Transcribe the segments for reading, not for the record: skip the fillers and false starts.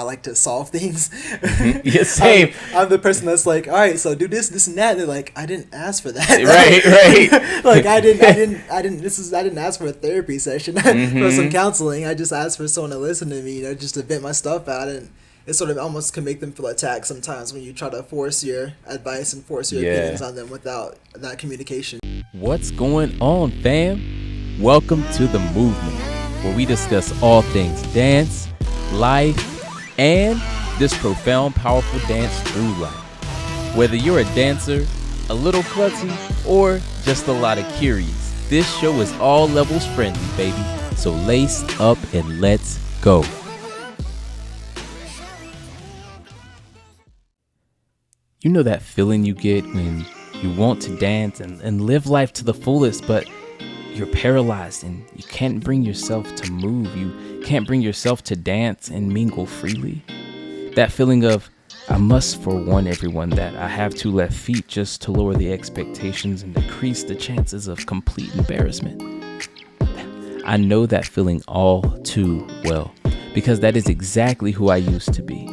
I like to solve things. Mm-hmm. Yeah, same. I'm the person that's like, all right, so do this, this, and that. And they're like, I didn't ask for that. Right. Like I didn't ask for a therapy session Mm-hmm. for some counseling. I just asked for someone to listen to me, just to vent my stuff out. And it sort of almost can make them feel attacked sometimes when you try to force your advice and force your opinions on them without that communication. What's going on, fam? Welcome to The Movement, where we discuss all things dance, life, and this profound, powerful dance through life. Whether you're a dancer, a little klutzy, or just a lot of curious, this show is all levels friendly, baby. So lace up and let's go. You know that feeling you get when you want to dance and live life to the fullest, but you're paralyzed and you can't bring yourself to move. You can't bring yourself to dance and mingle freely. That feeling of, I must forewarn everyone that I have 2 left feet just to lower the expectations and decrease the chances of complete embarrassment. I know that feeling all too well, because that is exactly who I used to be.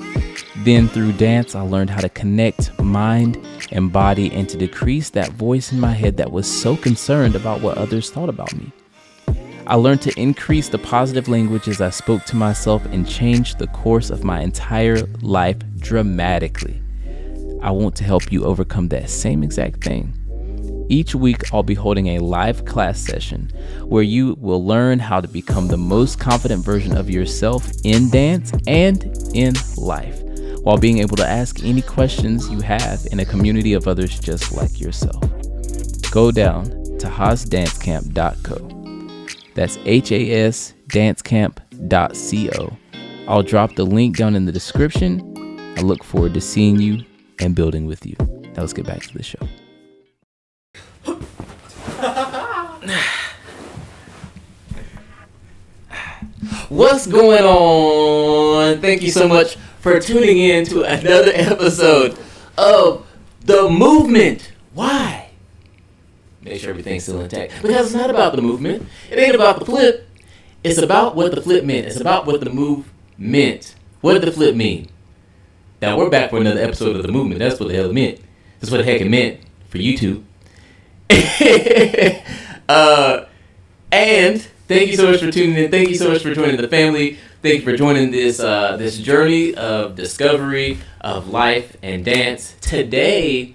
Then through dance, I learned how to connect mind and body and to decrease that voice in my head that was so concerned about what others thought about me. I learned to increase the positive language as I spoke to myself and changed the course of my entire life dramatically. I want to help you overcome that same exact thing. Each week, I'll be holding a live class session where you will learn how to become the most confident version of yourself in dance and in life, while being able to ask any questions you have in a community of others just like yourself. Go down to hasdancecamp.co. That's hasdancecamp.co. I'll drop the link down in the description. I look forward to seeing you and building with you. Now let's get back to the show. What's going on? Thank you so much for tuning in to another episode of The Movement. Why? Make sure everything's still intact. Because it's not about the movement. It ain't about the flip. It's about what the flip meant. It's about what the move meant. What did the flip mean? Now we're back for another episode of The Movement. That's what the hell it meant. That's what the heck it meant for you two. And thank you so much for tuning in. Thank you so much for joining the family. Thank you for joining this this journey of discovery of life and dance. Today,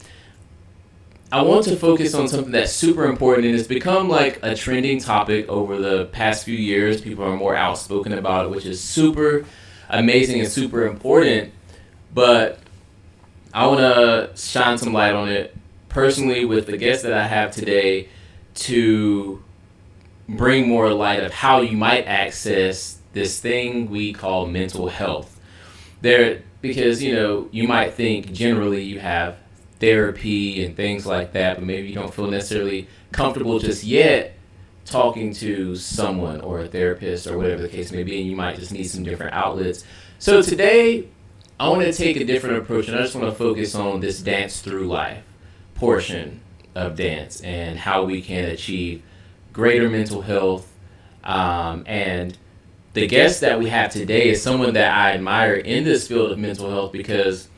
I want to focus on something that's super important, and it's become like a trending topic over the past few years. People are more outspoken about it, which is super amazing and super important. But I want to shine some light on it personally with the guest that I have today to bring more light of how you might access this thing we call mental health. Because you might think generally you have therapy and things like that, but maybe you don't feel necessarily comfortable just yet talking to someone or a therapist or whatever the case may be, and you might just need some different outlets. So today, I want to take a different approach, and I just want to focus on this dance through life portion of dance and how we can achieve greater mental health. And the guest that we have today is someone that I admire in this field of mental health because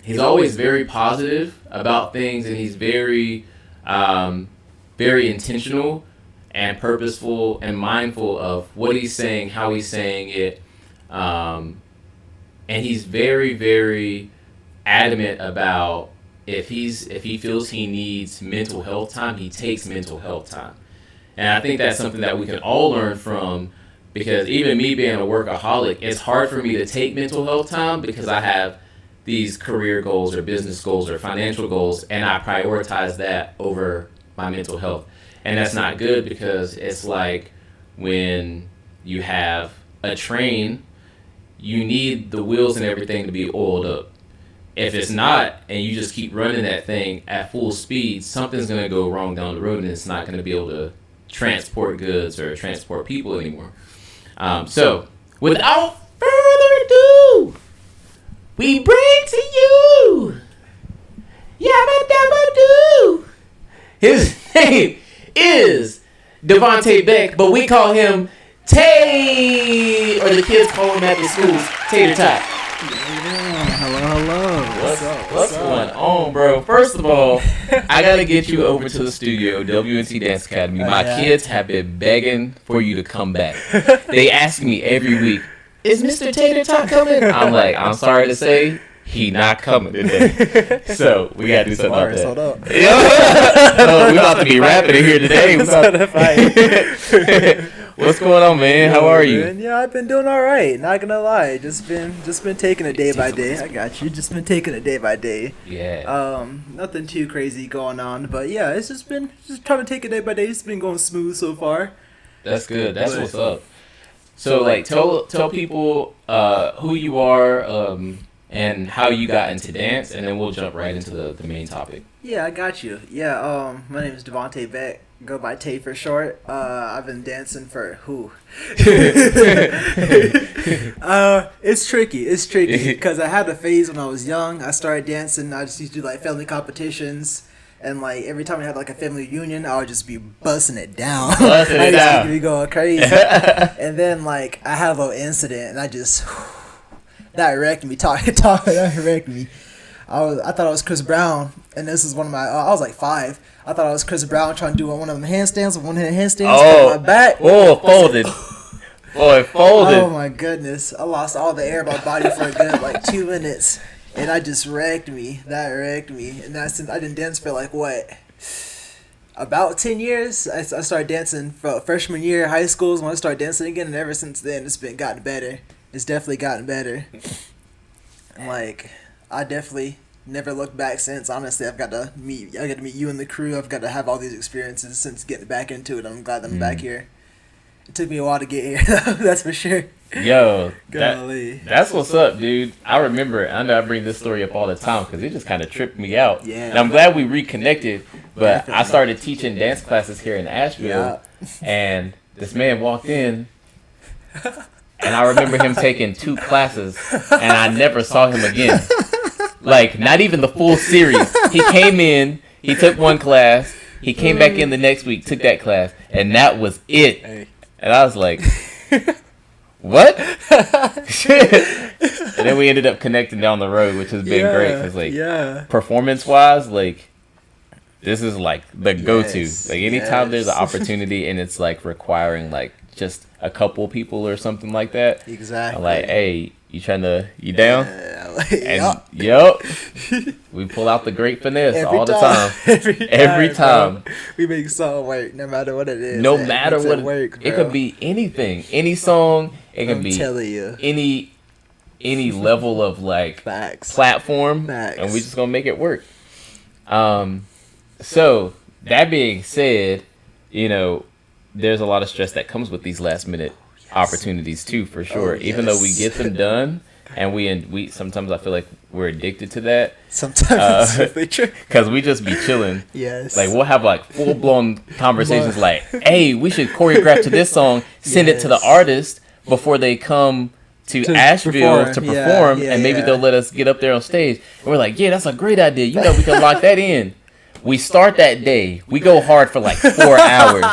he's always very positive about things, and he's very, very intentional and purposeful and mindful of what he's saying, how he's saying it. And he's very, very adamant about if he feels he needs mental health time, he takes mental health time. And I think that's something that we can all learn from, because even me being a workaholic, it's hard for me to take mental health time because I have these career goals or business goals or financial goals, and I prioritize that over my mental health. And that's not good, because it's like when you have a train, you need the wheels and everything to be oiled up. If it's not, and you just keep running that thing at full speed, something's going to go wrong down the road, and it's not going to be able to transport goods or transport people anymore. So, without further ado, we bring to you Yabba Dabba Doo. His name is Tay Beck, but we call him Tay or the kids call him at the schools, Tater Tot. Hello. What's going on, bro? First of all, I gotta get you over to the studio, WNT Dance Academy. My kids have been begging for you to come back. They ask me every week, is Mr. Tater Tot coming? I'm like, I'm sorry to say, he not coming today. So we gotta do something about that. Hold up. We about to be rapping in here today. What's going on, man? How are you? Yeah, I've been doing all right. Not gonna lie, just been taking it day by day. I got you. Just been taking it day by day. Yeah. Nothing too crazy going on, but yeah, it's just trying to take it day by day. It's been going smooth so far. That's good. That's what's up. So like, tell people who you are, and how you got into dance, and then we'll jump right into the main topic. Yeah, I got you. Yeah, my name is Tay Beck. Go by Tay for short. I've been dancing for who? It's tricky because I had a phase when I was young. I started dancing. I just used to do like family competitions. And like every time we had like a family reunion, I would just be busting it down. I used to be going crazy. And then like I had a little incident, and I just that wrecked me. That wrecked me. I thought I was Chris Brown, and this is one of my. I was like 5. I thought I was Chris Brown trying to do one of them handstands with one-handed handstands. Oh, my back. Oh, folded. Boy, folded. Oh my goodness! I lost all the air in my body for a good like 2 minutes, and I just wrecked me. That wrecked me, and that's since I didn't dance for like what, about 10 years. I started dancing for freshman year of high school is when I started dancing again, and ever since then it's been gotten better. It's definitely gotten better. Like I definitely never looked back since. Honestly, I got to meet you and the crew. I've got to have all these experiences since getting back into it. I'm glad I'm back here. It took me a while to get here, that's for sure. Yo, that's what's up, dude. I know I bring this story up all the time because it just kind of tripped me out. Yeah. And I'm glad we reconnected, but Definitely. I started teaching dance classes here in Asheville, and this man walked in, and I remember him taking 2 classes, and I never saw him again. Like, not even the full series. He came in, he took 1 class, he came back in the next week, took that class, and that was it. Hey. And I was like, what? And then we ended up connecting down the road, which has been great. Because, like, performance-wise, like, this is, like, the go-to. Like, anytime there's an opportunity and it's, like, requiring, like, just a couple people or something like that. Exactly. I'm like, hey, you down? Yeah. Yup. We pull out the great finesse all the time. Every time. We make something work, no matter what it is. No matter what. It could be anything. Any song. It can be telling you. any level of like Facts. platform. Facts. And we just gonna make it work. So that being said, there's a lot of stress that comes with these last minute opportunities too, for sure. Even though we get them done, and we sometimes I feel like we're addicted to that. Sometimes it's really true. Because we just be chilling. Yes. Like we'll have like full blown conversations like, hey, we should choreograph to this song, send it to the artist before they come to Asheville to perform, and maybe they'll let us get up there on stage. And we're like, yeah, that's a great idea. We can lock that in. We start that day. We go hard for like 4 hours.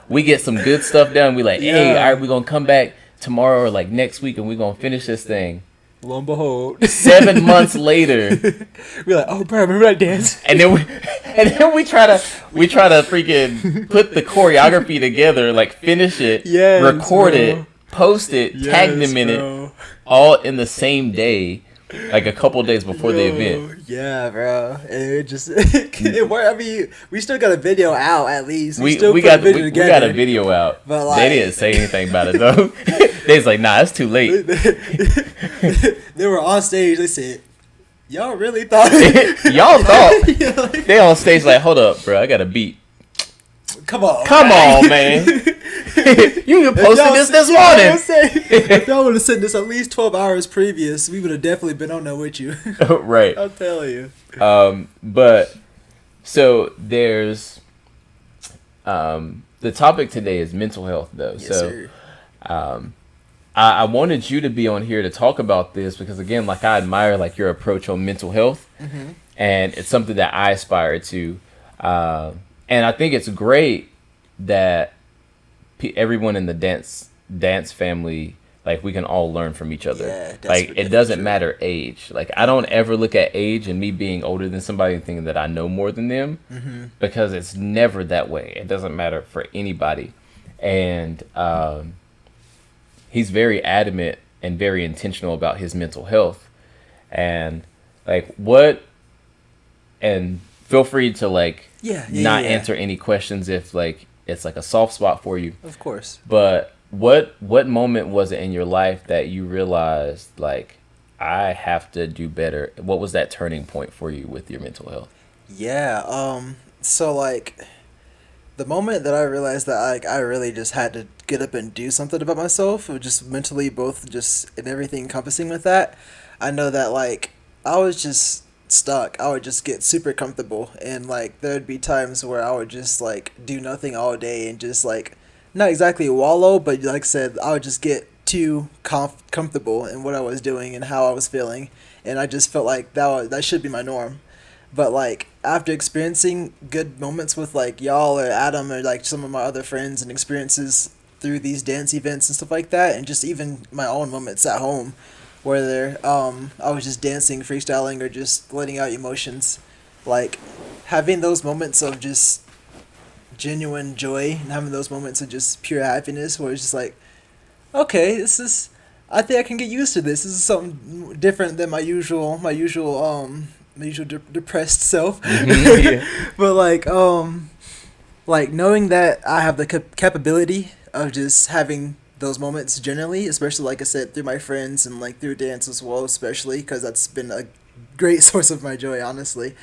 We get some good stuff done. We like, hey, all right, we're going to come back tomorrow or like next week and we're going to finish this thing. Lo and behold. 7 months later. We're like, oh, bro, remember that dance? And then we try to freaking put the choreography together, like finish it, record it, post it, tag them in it, all in the same day. Like a couple days before the event. Yeah, bro. And it just it worked. I mean, we still got a video out at least. We got a video out. But like, they didn't say anything about it though. They was like, nah, it's too late. They were on stage. They said, y'all really thought y'all thought they on stage like, hold up, bro, I got a beat. Come on, man. You posted this morning. If y'all would have sent this at least 12 hours previous, we would have definitely been on there with you. Right. I'll tell you. But so there's the topic today is mental health though. Yes, so sir. I wanted you to be on here to talk about this because again, like I admire like your approach on mental health, and it's something that I aspire to. And I think it's great that everyone in the dance family like we can all learn from each other. Yeah, that's Like for it doesn't sure. matter age. Like I don't ever look at age and me being older than somebody and thinking that I know more than them, because it's never that way. It doesn't matter for anybody. And he's very adamant and very intentional about his mental health. And like what, and feel free to like not answer any questions if like it's like a soft spot for you. Of course. But what moment was it in your life that you realized like I have to do better? What was that turning point for you with your mental health? Yeah. So like, the moment that I realized that like I really just had to get up and do something about myself, or just mentally, both just and everything encompassing with that, I know that like I was just stuck. I would just get super comfortable, and like there'd be times where I would just like do nothing all day and just like not exactly wallow, but like I said, I would just get too comfortable in what I was doing and how I was feeling, and I just felt like that should be my norm. But like after experiencing good moments with like y'all or Adam or like some of my other friends and experiences through these dance events and stuff like that, and just even my own moments at home where I was just dancing, freestyling, or just letting out emotions, like having those moments of just genuine joy and having those moments of just pure happiness where it's just like, okay, I think I can get used to this. This is something different than my usual depressed self. Yeah. But like knowing that I have the capability of just having those moments generally, especially like I said through my friends and like through dance as well, especially because that's been a great source of my joy, honestly.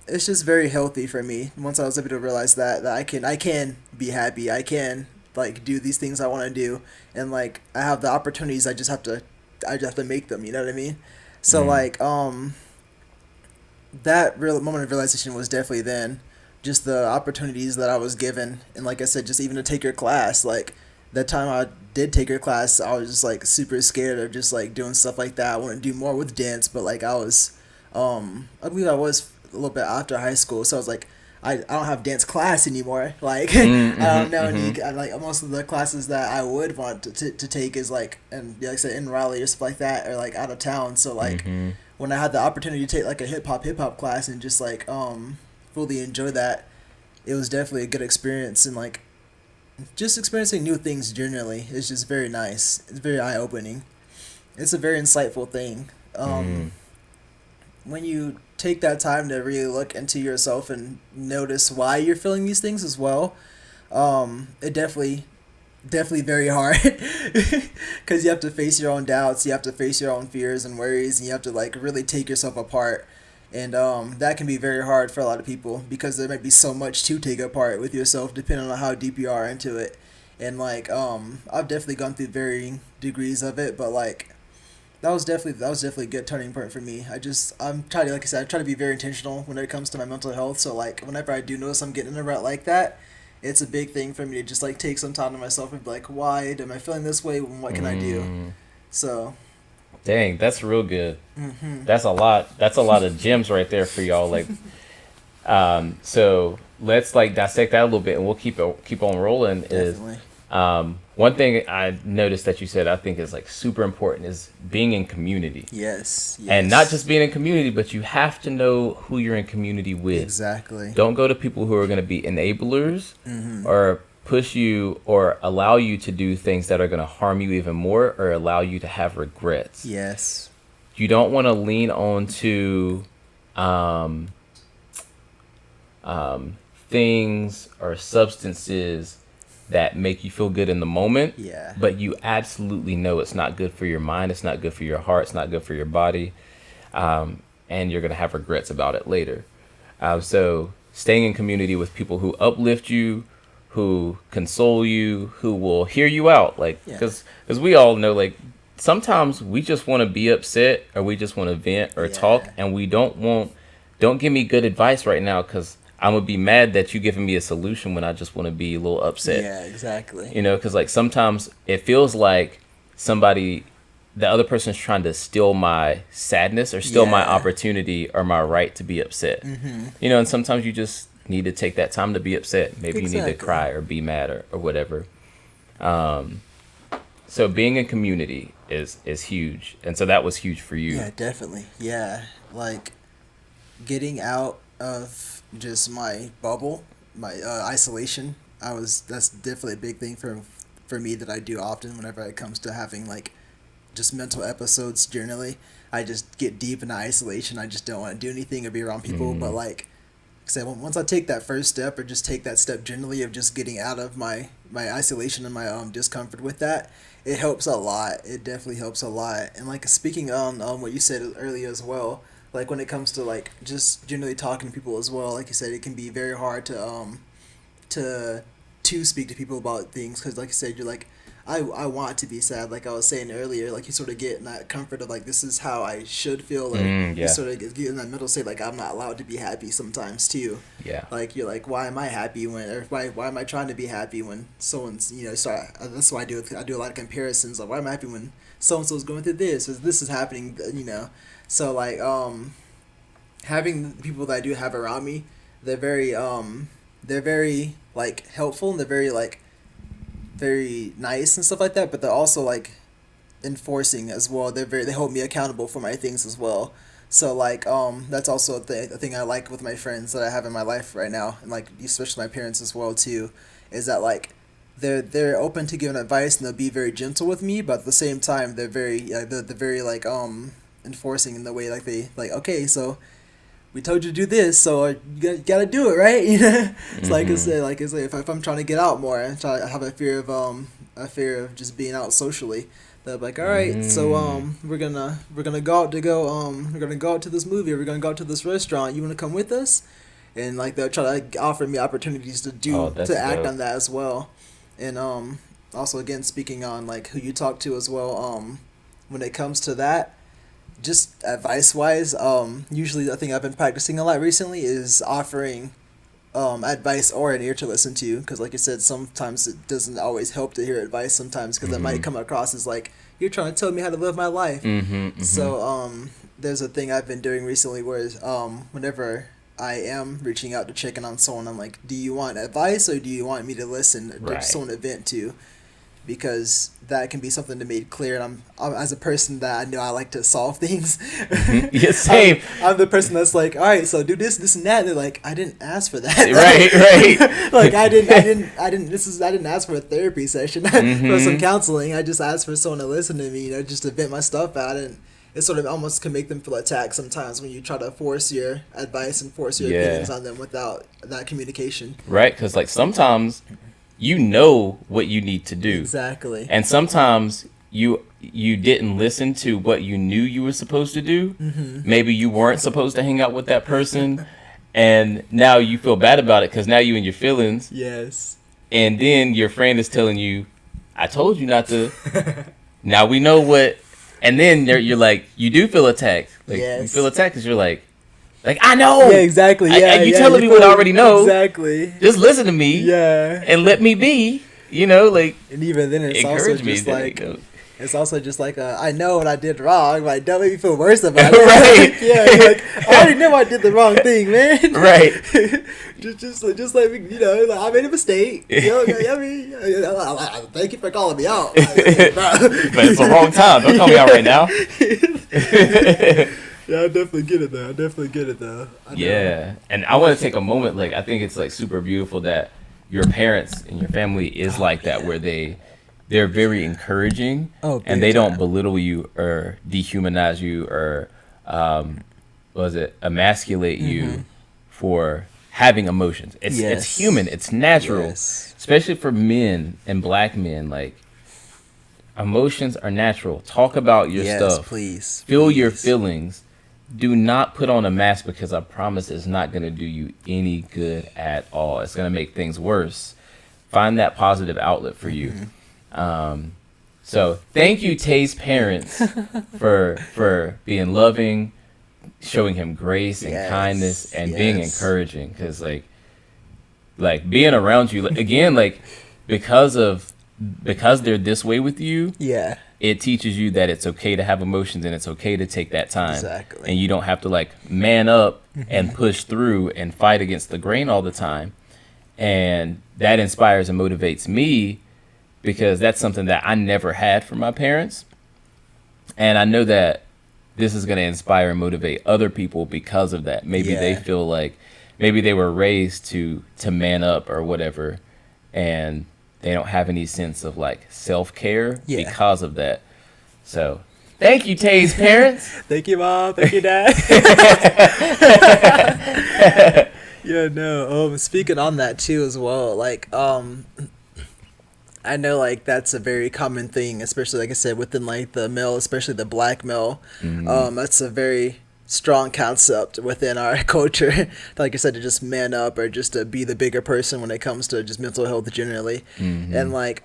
It's just very healthy for me once I was able to realize that I can be happy. I can like do these things I want to do, and like I have the opportunities. I just have to make them. You know what I mean? So like that real moment of realization was definitely then, just the opportunities that I was given, and like I said, just even to take your class. Like that time I did take your class, I was just like super scared of just like doing stuff like that. I want to do more with dance, but like I believe I was a little bit after high school, so I was like, I don't have dance class anymore. Like I don't know any like most of the classes that I would want to take is like, and like I said, in Raleigh or stuff like that, or like out of town. So like when I had the opportunity to take like a hip hop class and just like fully enjoy that, it was definitely a good experience. And like just experiencing new things generally is just very nice. It's very eye opening. It's a very insightful thing. When you take that time to really look into yourself and notice why you're feeling these things as well, it definitely very hard because you have to face your own doubts, you have to face your own fears and worries, and you have to like really take yourself apart. And that can be very hard for a lot of people because there might be so much to take apart with yourself depending on how deep you are into it. And like I've definitely gone through varying degrees of it, but like that was definitely a good turning point for me. I'm trying to, like I said, I try to be very intentional when it comes to my mental health. So like whenever I do notice I'm getting in a rut like that, it's a big thing for me to just like take some time to myself and be like, why am I feeling this way? What can I do? So Dang, that's real good. That's a lot. That's a lot of gems right there for y'all. Like, so let's like dissect that a little bit, and we'll keep on rolling. definitely. One thing I noticed that you said I think is like super important is being in community. Yes. And not just being in community, but you have to know who you're in community with. Exactly. Don't go to people who are going to be enablers or push you or allow you to do things that are going to harm you even more or allow you to have regrets. Yes. You don't want to lean on to things or substances that make you feel good in the moment, but you absolutely know it's not good for your mind, it's not good for your heart, it's not good for your body, and you're going to have regrets about it later. So staying in community with people who uplift you, who console you, who will hear you out, like because we all know, like sometimes we just want to be upset or we just want to vent or talk, and we don't give me good advice right now because I'm gonna be mad that you giving me a solution when I just want to be a little upset. Yeah, exactly. You know, because like sometimes it feels like the other person is trying to steal my sadness or steal my opportunity or my right to be upset. You know, and sometimes you just need to take that time to be upset. Maybe you need to cry or be mad or whatever. So being in community is huge, and so that was huge for you. Yeah, definitely. Yeah, like getting out of just my bubble, my isolation. That's definitely a big thing for me that I do often whenever it comes to having like just mental episodes. Generally, I just get deep into isolation. I just don't want to do anything or be around people. But like I said, once I take that first step, or just take that step generally of just getting out of my isolation and my discomfort with that, it helps a lot. It definitely helps a lot. And like speaking on what you said earlier as well, like when it comes to like just generally talking to people as well, like you said, it can be very hard to speak to people about things, because like you said, you're like, I want to be sad, like I was saying earlier, like you sort of get in that comfort of like, this is how I should feel, like you sort of get in that middle state, like I'm not allowed to be happy sometimes too. Yeah. Like you're like, why am I happy when, or why am I trying to be happy when someone's, start, that's why I do a lot of comparisons, like why am I happy when so and so's going through this, or this is happening, so like having the people that I do have around me, they're very like helpful, and they're very nice and stuff like that, but they're also like enforcing as well. They hold me accountable for my things as well. So like that's also a thing I like with my friends that I have in my life right now, and like especially my parents as well too, is that like they're open to giving advice, and they'll be very gentle with me, but at the same time they're very like enforcing in the way, like they like, okay, so we told you to do this, so you gotta do it, right? It's like I said, like if I'm trying to get out more, I have a fear of just being out socially. They're like, all right, so we're gonna go out to this movie, or we're gonna go out to this restaurant. You wanna come with us? And like they'll try to offer me opportunities to act dope. on that as well. And also again, speaking on like who you talk to as well, when it comes to that, just advice wise, usually the thing I've been practicing a lot recently is offering advice or an ear to listen to, because like you said, sometimes it doesn't always help to hear advice sometimes, because it might come across as like, you're trying to tell me how to live my life. So there's a thing I've been doing recently where whenever I am reaching out to check in on someone, I'm like, do you want advice, or do you want me to listen, to someone to vent to? Because that can be something to make clear. And I'm as a person that I know I like to solve things. Yeah, same. I'm the person that's like, all right, so do this, and that. And they're like, I didn't ask for that. Right. Like I didn't ask for a therapy session for some counseling. I just asked for someone to listen to me, just to vent my stuff out. And it sort of almost can make them feel attacked sometimes when you try to force your advice and force your opinions on them without that communication. Right, because like sometimes you know what you need to do. Exactly. And sometimes you didn't listen to what you knew you were supposed to do. Maybe you weren't supposed to hang out with that person, and now you feel bad about it because now you in your feelings. Yes. And then your friend is telling you, I told you not to. Now we know what. And then you're like, you do feel attacked. Like, you feel attacked because you're like, I know. Yeah, exactly. Yeah, you telling me what I already know. Exactly. Just listen to me. Yeah. And let me be. Like. And even then, it's also just like, it's also just like I know what I did wrong, but don't make me feel worse about it. Right. Yeah. Like, I already know I did the wrong thing, man. Right. just let me. Like, I made a mistake. I mean, thank you for calling me out. But it's the wrong time. Don't call me out right now. Yeah, I definitely get it though. Yeah, and I want to take a moment. Like, I think it's like super beautiful that your parents and your family is like that, where they're very encouraging, and they don't belittle you or dehumanize you or emasculate you for having emotions. It's human. It's natural, especially for men and black men. Like, emotions are natural. Talk about your stuff. Please. Feel your feelings. Do not put on a mask, because I promise it's not going to do you any good at all. It's going to make things worse. Find that positive outlet for you. So thank you, Tay's parents, for being loving, showing him grace and kindness, and being encouraging. Because like being around you, again, like because they're this way with you. Yeah. It teaches you that it's okay to have emotions, and it's okay to take that time. Exactly. And you don't have to like man up and push through and fight against the grain all the time. And that inspires and motivates me, because that's something that I never had from my parents. And I know that this is going to inspire and motivate other people because of that. Maybe they feel like maybe they were raised to man up or whatever, and they don't have any sense of like self-care because of that. So thank you, Tay's parents. Thank you, Mom. Thank you, Dad. Yeah, no. Speaking on that too as well, like I know like that's a very common thing, especially like I said within like the male, especially the black male. That's a very strong concept within our culture. Like I said, to just man up or just to be the bigger person when it comes to just mental health generally. And like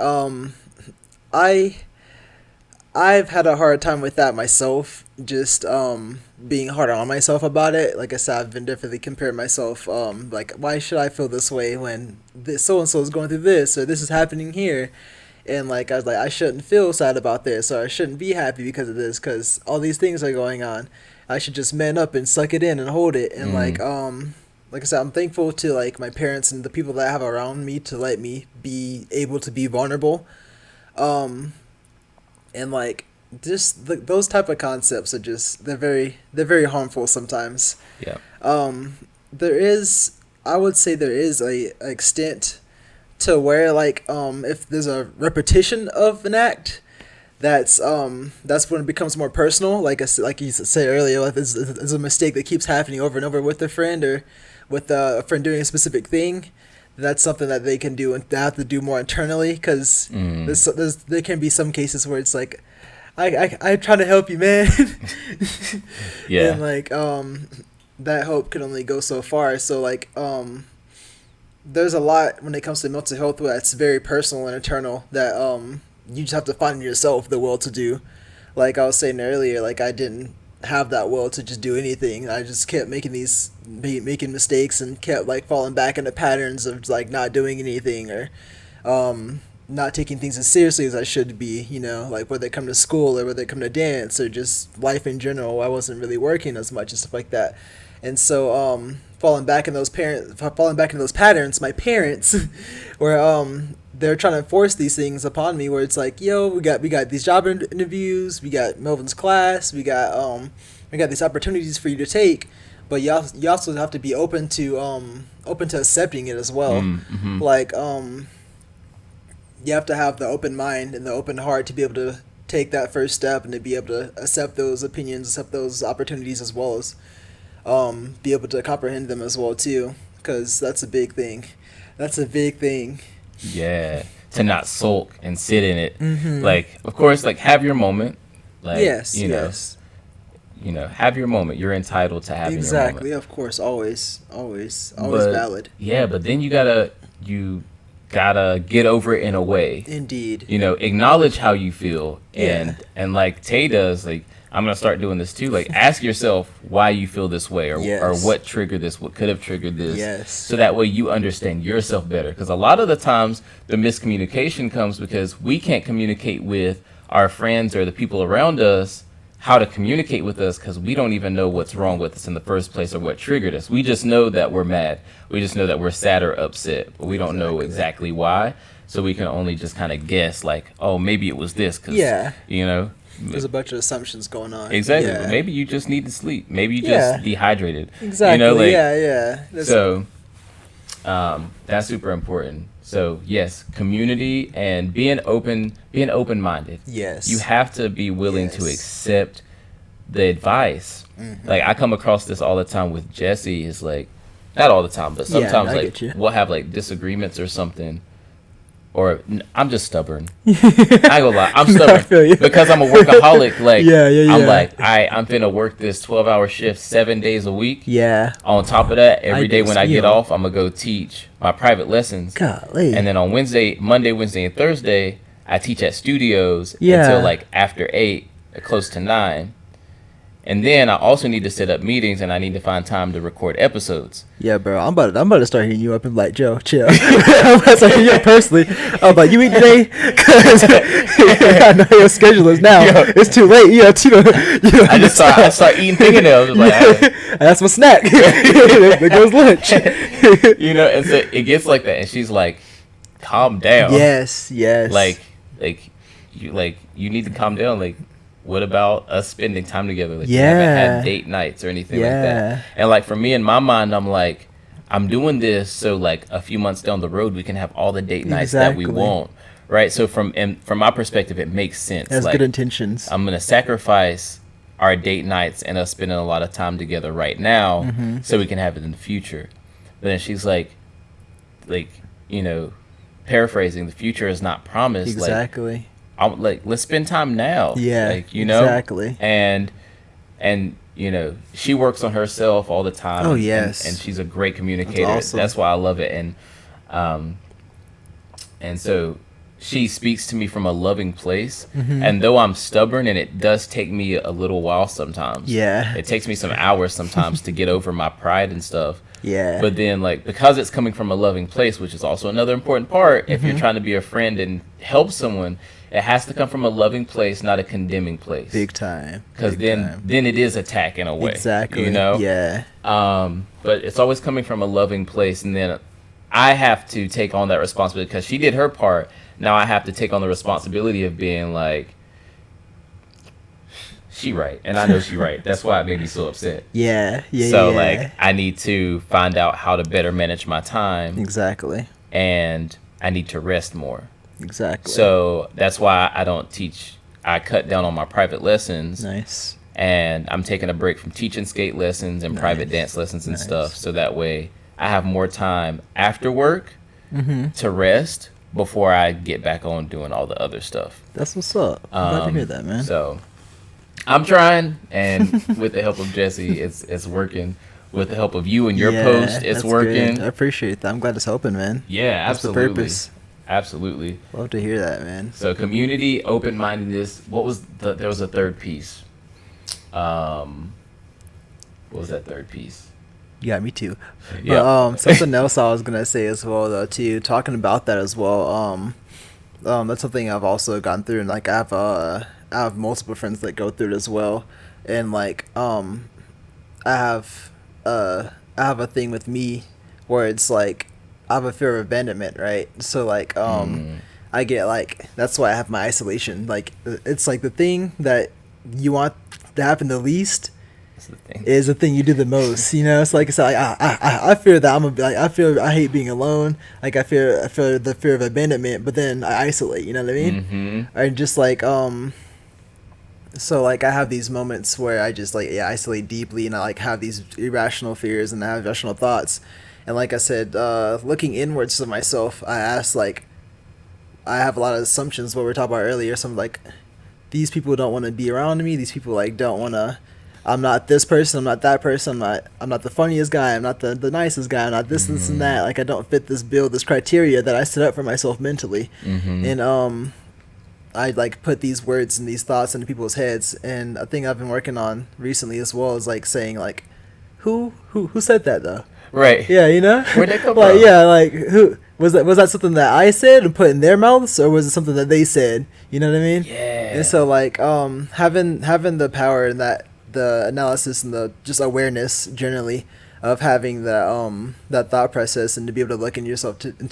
I've had a hard time with that myself, just being hard on myself about it. Like I said, I've been definitely comparing myself, like, why should I feel this way when this so-and-so is going through this, or this is happening here? And like I was like, I shouldn't feel sad about this, or I shouldn't be happy because of this, because all these things are going on. I should just man up and suck it in and hold it. And like I said, I'm thankful to like my parents and the people that I have around me to let me be able to be vulnerable. And like just those type of concepts are just they're very harmful sometimes. Yeah. I would say there is a extent to where like if there's a repetition of an act, that's when it becomes more personal. Like you said earlier, like there's a mistake that keeps happening over and over with a friend or with a friend doing a specific thing. That's something that they can do and they have to do more internally, because there can be some cases where it's like, I try to help you, man. Yeah. And like that hope can only go so far. So like there's a lot when it comes to mental health that's very personal and internal that you just have to find in yourself the will to do. Like I was saying earlier, like I didn't have that will to just do anything. I just kept making mistakes and kept like falling back into patterns of like not doing anything or not taking things as seriously as I should be, you know, like whether it come to school or whether it come to dance or just life in general. I wasn't really working as much and stuff like that. And so falling back in those patterns, my parents were they're trying to force these things upon me where it's like, yo, we got these job interviews, we got Melvin's class, we got these opportunities for you to take, but you also have to be open to accepting it as well. Like you have to have the open mind and the open heart to be able to take that first step and to be able to accept those opinions, accept those opportunities, as well as be able to comprehend them as well too, because that's a big thing. Yeah, to not sulk and sit in it. Like, of course, like have your moment. Like, you know, have your moment. You're entitled to having your moment. Exactly, of course, always valid. Yeah, but then you gotta get over it in a way. Indeed. You know, acknowledge how you feel, and like Tay does. Like, I'm gonna start doing this too. Like, ask yourself why you feel this way, or what triggered this, what could have triggered this. Yes. So that way you understand yourself better. Because a lot of the times the miscommunication comes because we can't communicate with our friends or the people around us how to communicate with us, because we don't even know what's wrong with us in the first place or what triggered us. We just know that we're mad. We just know that we're sad or upset, but we don't know exactly why. So we can only just kind of guess, like, oh, maybe it was this, because you know. There's a bunch of assumptions going on. Exactly. Yeah. Maybe you just need to sleep. Maybe you just dehydrated. Exactly. You know, like, So that's super important. So yes, community and being open-minded. Yes. You have to be willing to accept the advice. Like, I come across this all the time with Jesse. Is like, not all the time, but sometimes like we'll have like disagreements or something. Or I'm just stubborn. I ain't gonna lie, I'm stubborn because I'm a workaholic. Like, I'm like, I'm finna work this 12-hour shift 7 days a week. Yeah. On top of that, every day when I get off, I'm gonna go teach my private lessons. Golly. And then on Monday, Wednesday, and Thursday, I teach at studios until like after 8, close to 9. And then I also need to set up meetings, and I need to find time to record episodes. Yeah, bro. I'm about to start hitting you up and be like, Joe, chill. I'm about to start hitting you up personally. I'm like, you eat today? Because I know your schedule is now. It's too late. I start eating fingernails. Like, that's my snack. There goes lunch. You know, and so it gets like that, and she's like, calm down. Yes. Like, you need to calm down. Like, what about us spending time together? Like, we haven't had date nights or anything like that. And like for me in my mind, I'm like, I'm doing this so like a few months down the road we can have all the date nights that we want, right? So from my perspective, it makes sense. That's like, good intentions. I'm gonna sacrifice our date nights and us spending a lot of time together right now so we can have it in the future. But then she's like, you know, paraphrasing, the future is not promised. Exactly. Like, let's spend time now. Yeah. Like, you know. Exactly. And you know, she works on herself all the time. Oh yes. And she's a great communicator. That's awesome. That's why I love it. And so she speaks to me from a loving place. And though I'm stubborn, and it does take me a little while sometimes. Yeah. It takes me some hours sometimes to get over my pride and stuff. Yeah. But then, like, because it's coming from a loving place, which is also another important part, if you're trying to be a friend and help someone, it has to come from a loving place, not a condemning place. Big time. Because then it is attack in a way. Exactly. You know? Yeah. But it's always coming from a loving place, and then I have to take on that responsibility because she did her part. Now I have to take on the responsibility of being like, she right, and I know she right. That's why it made me so upset. Yeah. So like, I need to find out how to better manage my time. Exactly. And I need to rest more. Exactly. So that's why I don't teach. I cut down on my private lessons. Nice. And I'm taking a break from teaching skate lessons and private dance lessons and stuff. So that way I have more time after work to rest before I get back on doing all the other stuff. That's what's up. I'm glad to hear that, man. So I'm trying, and with the help of Jesse, it's working. With the help of you and your post, it's working. Good. I appreciate that. I'm glad it's helping, man. Yeah, that's absolutely. the purpose. Absolutely. Love to hear that, man. So community, open-mindedness. What was there was a third piece. What was that third piece? Yeah, me too. Yeah. But something else I was gonna say as well, though, too. Talking about that as well. That's something I've also gone through, and like I have multiple friends that go through it as well, and like I have a thing with me where it's like I have a fear of abandonment, right? So like I get like, that's why I have my isolation. Like it's like the thing that you want to happen the least is the thing you do the most. You know, it's like I fear that I'm like I hate being alone. Like I feel the fear of abandonment, but then I isolate. You know what I mean? And just like so like I have these moments where I just like isolate deeply, and I like have these irrational fears and I have irrational thoughts. And like I said, looking inwards to myself, I asked, like, I have a lot of assumptions, what we were talking about earlier. Some like, these people don't want to be around me. These people like don't want to. I'm not this person. I'm not that person. I'm not the funniest guy. I'm not the nicest guy. I'm not this and that. Like I don't fit this bill, this criteria that I set up for myself mentally. And I like put these words and these thoughts into people's heads. And a thing I've been working on recently as well is like saying like, who said that though? Right. Yeah, you know? Where'd that come like, from? Yeah, like, who was that something that I said and put in their mouths, or was it something that they said? You know what I mean? Yeah. And so, like, having the power and the analysis and the just awareness generally of having that thought process, and to be able to look into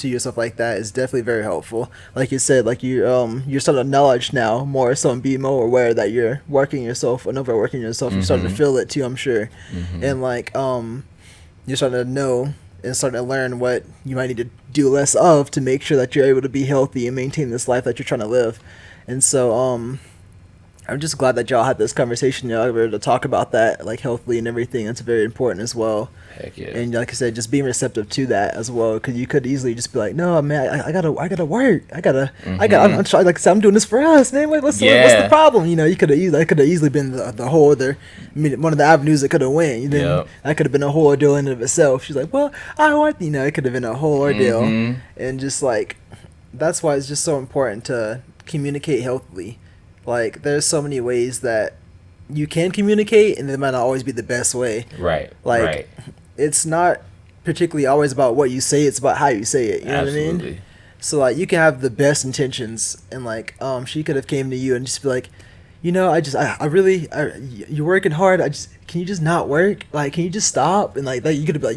yourself like that is definitely very helpful. Like you said, like you're starting to knowledge now more so, and be more aware that you're working yourself and overworking yourself. You're starting to feel it too, I'm sure. And like you're starting to know and starting to learn what you might need to do less of to make sure that you're able to be healthy and maintain this life that you're trying to live. And so I'm just glad that y'all had this conversation. Y'all were able to talk about that, like, healthily and everything. That's very important as well. Heck yeah. And like I said, just being receptive to that as well, because you could easily just be like, no, man, I gotta work. I'm trying. Like I said, I'm doing this for us, man. What's the problem? You know, I could have easily been the whole other. I mean, one of the avenues that could have went. You know, that could have been a whole ordeal in and of itself. She's like, well, I want. You know, it could have been a whole ordeal, and just like that's why it's just so important to communicate healthily. Like, there's so many ways that you can communicate, and it might not always be the best way. Right. Like, right. It's not particularly always about what you say, it's about how you say it. You know what I mean? So, like, you can have the best intentions, and, like, she could have came to you and just be like, I really, you're working hard. Can you just not work? Like, can you just stop? And like you'd be like,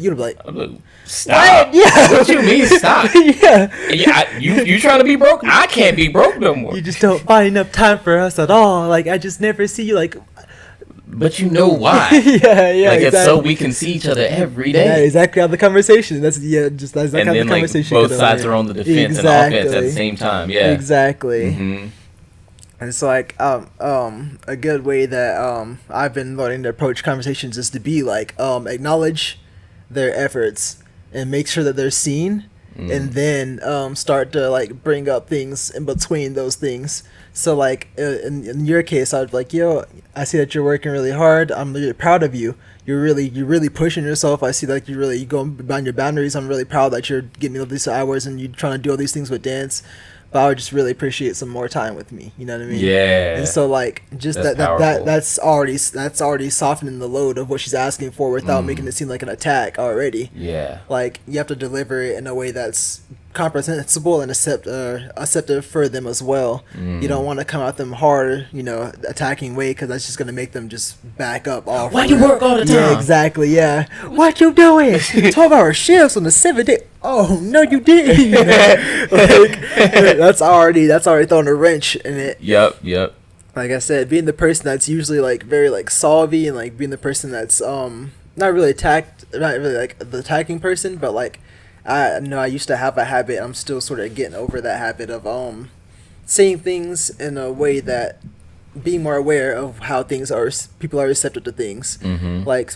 stop. What? Yeah. What you mean stop? Yeah. You trying to be broke? I can't be broke no more. You just don't find enough time for us at all. Like, I just never see you. Like, but you know why? yeah. Like, exactly. it's so we can see each other every day. Yeah, exactly how the conversation. That's how the conversation. Both sides are on the defense and offense at the same time. Yeah. Exactly. Mm-hmm. And it's like a good way that I've been learning to approach conversations is to be like acknowledge their efforts and make sure that they're seen, and then start to like bring up things in between those things. So like in your case, I'd be like, yo, I see that you're working really hard. I'm really proud of you. You're really pushing yourself. I see that you're going beyond your boundaries. I'm really proud that you're getting all these hours and you're trying to do all these things with dance. But I would just really appreciate some more time with me. You know what I mean? Yeah. And so like just that's already softening the load of what she's asking for without making it seem like an attack already. Yeah. Like you have to deliver it in a way that's comprehensible and acceptive for them as well. You don't want to come at them hard, attacking way, because that's just gonna make them just back up. Why you work all the time? Yeah, exactly. Yeah. What you doing? 12-hour shifts on the 7th day. Oh no, you didn't. Like, that's already throwing a wrench in it. Yep. Like I said, being the person that's usually like very like solvy, and like being the person that's not really like the attacking person, but like I know I used to have a habit. I'm still sort of getting over that habit of saying things in a way that being more aware of how people are receptive to things. Like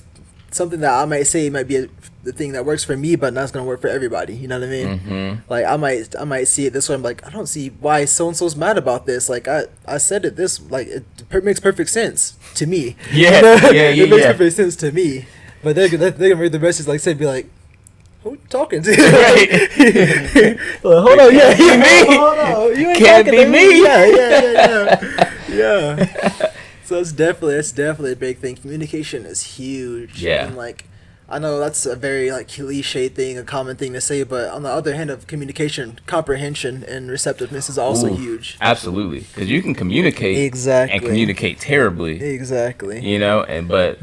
something that I might say might be the thing that works for me, but not going to work for everybody. You know what I mean? Like I might see it this way. I'm like, I don't see why so and so's mad about this. Like I said it this, like it makes perfect sense to me. Yeah. It makes perfect sense to me. But they're gonna read the message like say, be like, who you talking to? Right. Well, hold on, yeah, hold on. You ain't Can't talking be to me. Yeah. So it's definitely a big thing. Communication is huge. Yeah. And like, I know that's a very like cliche thing, a common thing to say, but on the other hand of communication, comprehension and receptiveness is also huge. Absolutely, because you can communicate exactly and communicate terribly. Exactly. But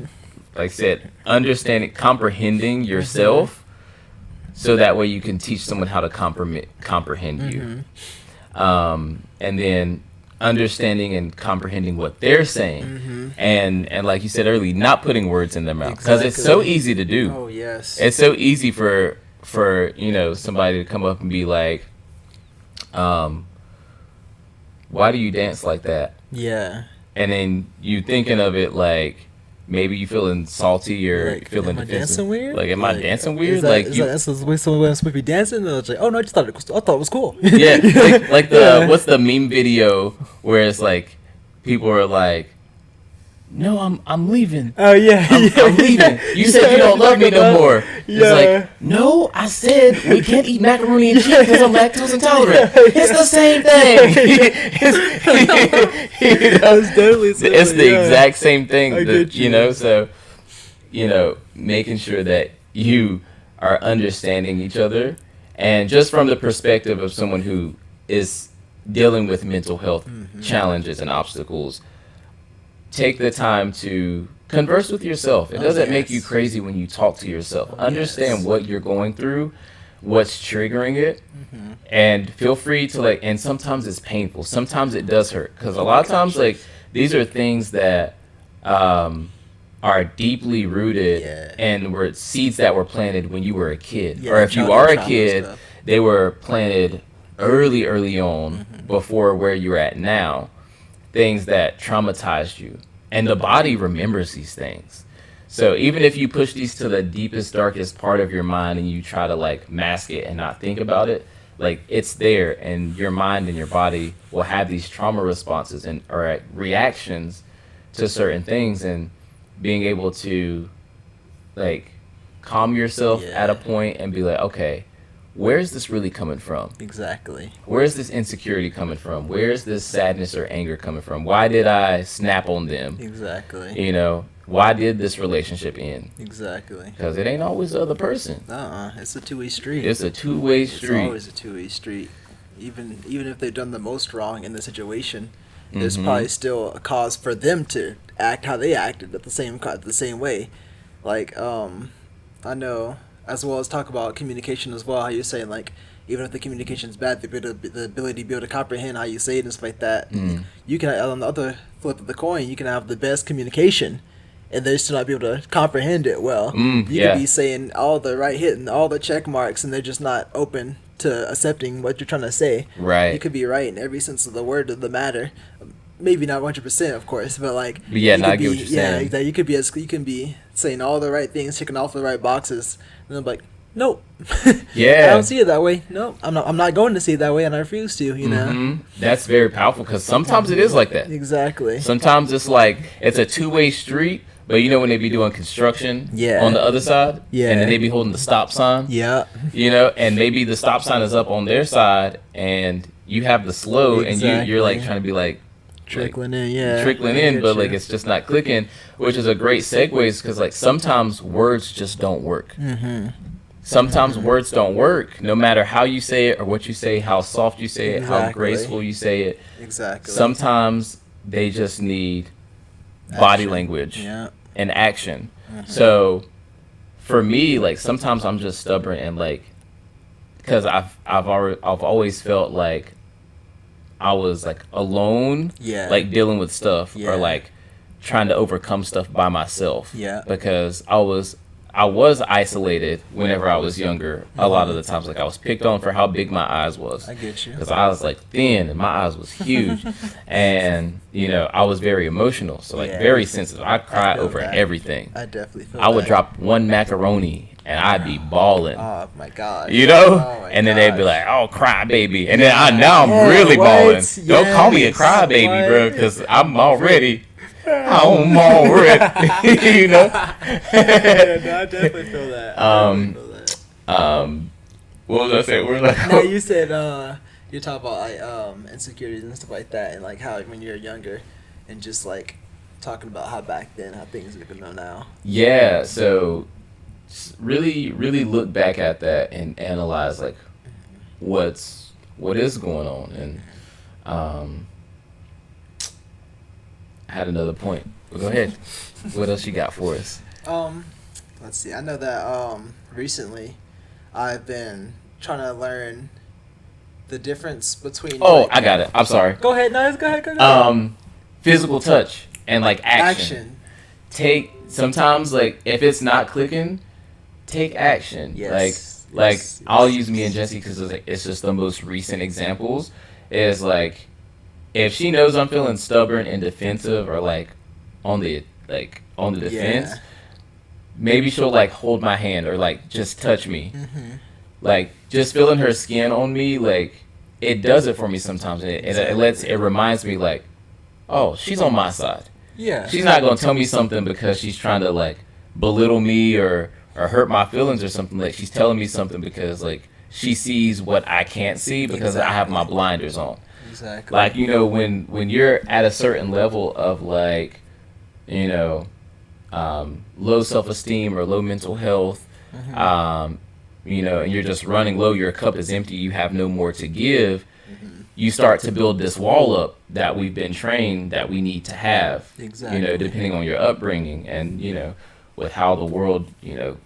like I said, understanding, comprehending yourself. So that way you can teach someone how to comprehend you. And then understanding and comprehending what they're saying. And like you said earlier, not putting words in their mouth. Because it's so easy to do. Oh, yes. It's so easy for somebody to come up and be like, why do you dance like that? Yeah. And then you thinking of it like, maybe you feeling salty or like, feeling am I defensive. dancing weird? Like, am I dancing weird? That's the way someone's supposed to be dancing? And I was like, oh no, I thought it was cool. Yeah, like what's the meme video where it's like people are like, no, I'm leaving. Oh yeah, I'm leaving. You said you don't love me no more. It's like, no, I said we can't eat macaroni and cheese because I'm lactose intolerant. It's the same thing. It's the exact same thing. So making sure that you are understanding each other, and just from the perspective of someone who is dealing with mental health challenges and obstacles. Take the time to converse with yourself. It doesn't make you crazy when you talk to yourself. Understand what you're going through, what's triggering it, and feel free to and sometimes it's painful. Sometimes it does hurt, because a lot of times these are things that are deeply rooted and were seeds that were planted when you were a kid. Or if you are a kid, they were planted early on before where you're at now. Things that traumatized you, and the body remembers these things. So even if you push these to the deepest, darkest part of your mind and you try to mask it and not think about it, it's there, and your mind and your body will have these trauma responses or reactions to certain things, and being able to calm yourself at a point and be like, okay, where is this really coming from? Exactly. Where is this insecurity coming from? Where is this sadness or anger coming from? Why did I snap on them? Exactly. Why did this relationship end? Exactly. Because it ain't always the other person. It's a two-way street. It's a two-way street. It's always a two-way street. Even if they've done the most wrong in the situation, there's probably still a cause for them to act how they acted at the same way. Like, I know, as well as talk about communication as well, how you're saying, like, even if the communication is bad, the ability to be able to comprehend how you say it and stuff like that. You can, on the other flip of the coin, you can have the best communication and they still not be able to comprehend it well. You could be saying all the right hit and all the check marks, and they're just not open to accepting what you're trying to say. Right. You could be right in every sense of the word of the matter. Maybe not 100%, of course, but like. But yeah, I get what you're saying. Yeah, exactly. You can be saying all the right things, checking off the right boxes, and I'm like, nope. Yeah. I don't see it that way. No, I'm not going to see it that way, and I refuse to. You know. That's very powerful because sometimes it is like that. Exactly. Sometimes it's like it's a two-way street. But you know when they be doing construction on the other side? Yeah. And then they be holding the stop sign? Yeah. You know, and maybe the stop sign is up on their side and you have the slow and you're like trying to be like trickling in, trickling in, but like it's just not clicking, which is a great segue because like sometimes words just don't work. Sometimes words don't work, no matter how you say it or what you say, how soft you say it, how graceful you say it. Exactly. Sometimes they just need body language and action. So for me, like sometimes I'm just stubborn and like because I've always felt like I was like alone, like dealing with stuff or like trying to overcome stuff by myself. Because I was isolated whenever I was younger. A lot of the times, like I was picked on for how big my eyes was. I get you. Because I was like thin and my eyes was huge, and you know I was very emotional, so like very sensitive. I cry over everything. I definitely feel I would drop one macaroni and I'd be bawling. Oh my god. You know, and then they'd be like, "Oh, cry baby," and then I'm really bawling. Don't call me a cry baby, bro, because I'm already. I'm already, you know. I definitely feel that. What was I saying? We're like, no, you said you talk about like insecurities and stuff like that, and like how when you're younger, and just like talking about how back then how things are going now. Yeah, so really look back at that and analyze like what is going on, and I had another point. Well, go ahead. What else you got for us? Let's see. I know that recently I've been trying to learn the difference between. Oh, like, I got it. I'm sorry. Go ahead. No, go ahead. Physical touch and like action. Sometimes like if it's not clicking, take action. Yes. Like I'll use me and Jesse because it's just the most recent examples. Is like. If she knows I'm feeling stubborn and defensive or like on the defense, maybe she'll like hold my hand or like just touch me. Like just feeling her skin on me, like it does it for me sometimes. It reminds me like, oh, she's on my side. Yeah. She's not gonna tell me something because she's trying to like belittle me or hurt my feelings or something. Like she's telling me something because like she sees what I can't see because I have my blinders on. Exactly. Like, you know, when you're at a certain level of like, you know, low self-esteem or low mental health, you know, and you're just running low, your cup is empty, you have no more to give, you start to build this wall up that we've been trained that we need to have, you know, depending on your upbringing and, you know, with how the world, you know,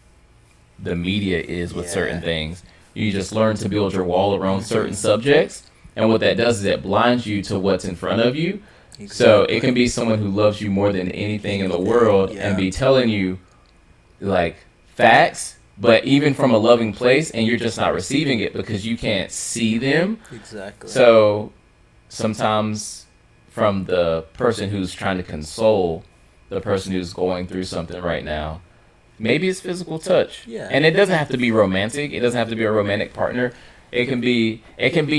the media is with certain things. You just learn to build your wall around certain subjects. And what that does is it blinds you to what's in front of you. Exactly. So it can be someone who loves you more than anything in the world and be telling you like facts, but even from a loving place, and you're just not receiving it because you can't see them. Exactly. So sometimes from the person who's trying to console the person who's going through something right now, maybe it's physical touch. Yeah. And it doesn't have to be romantic. It doesn't have to be a romantic partner. It can be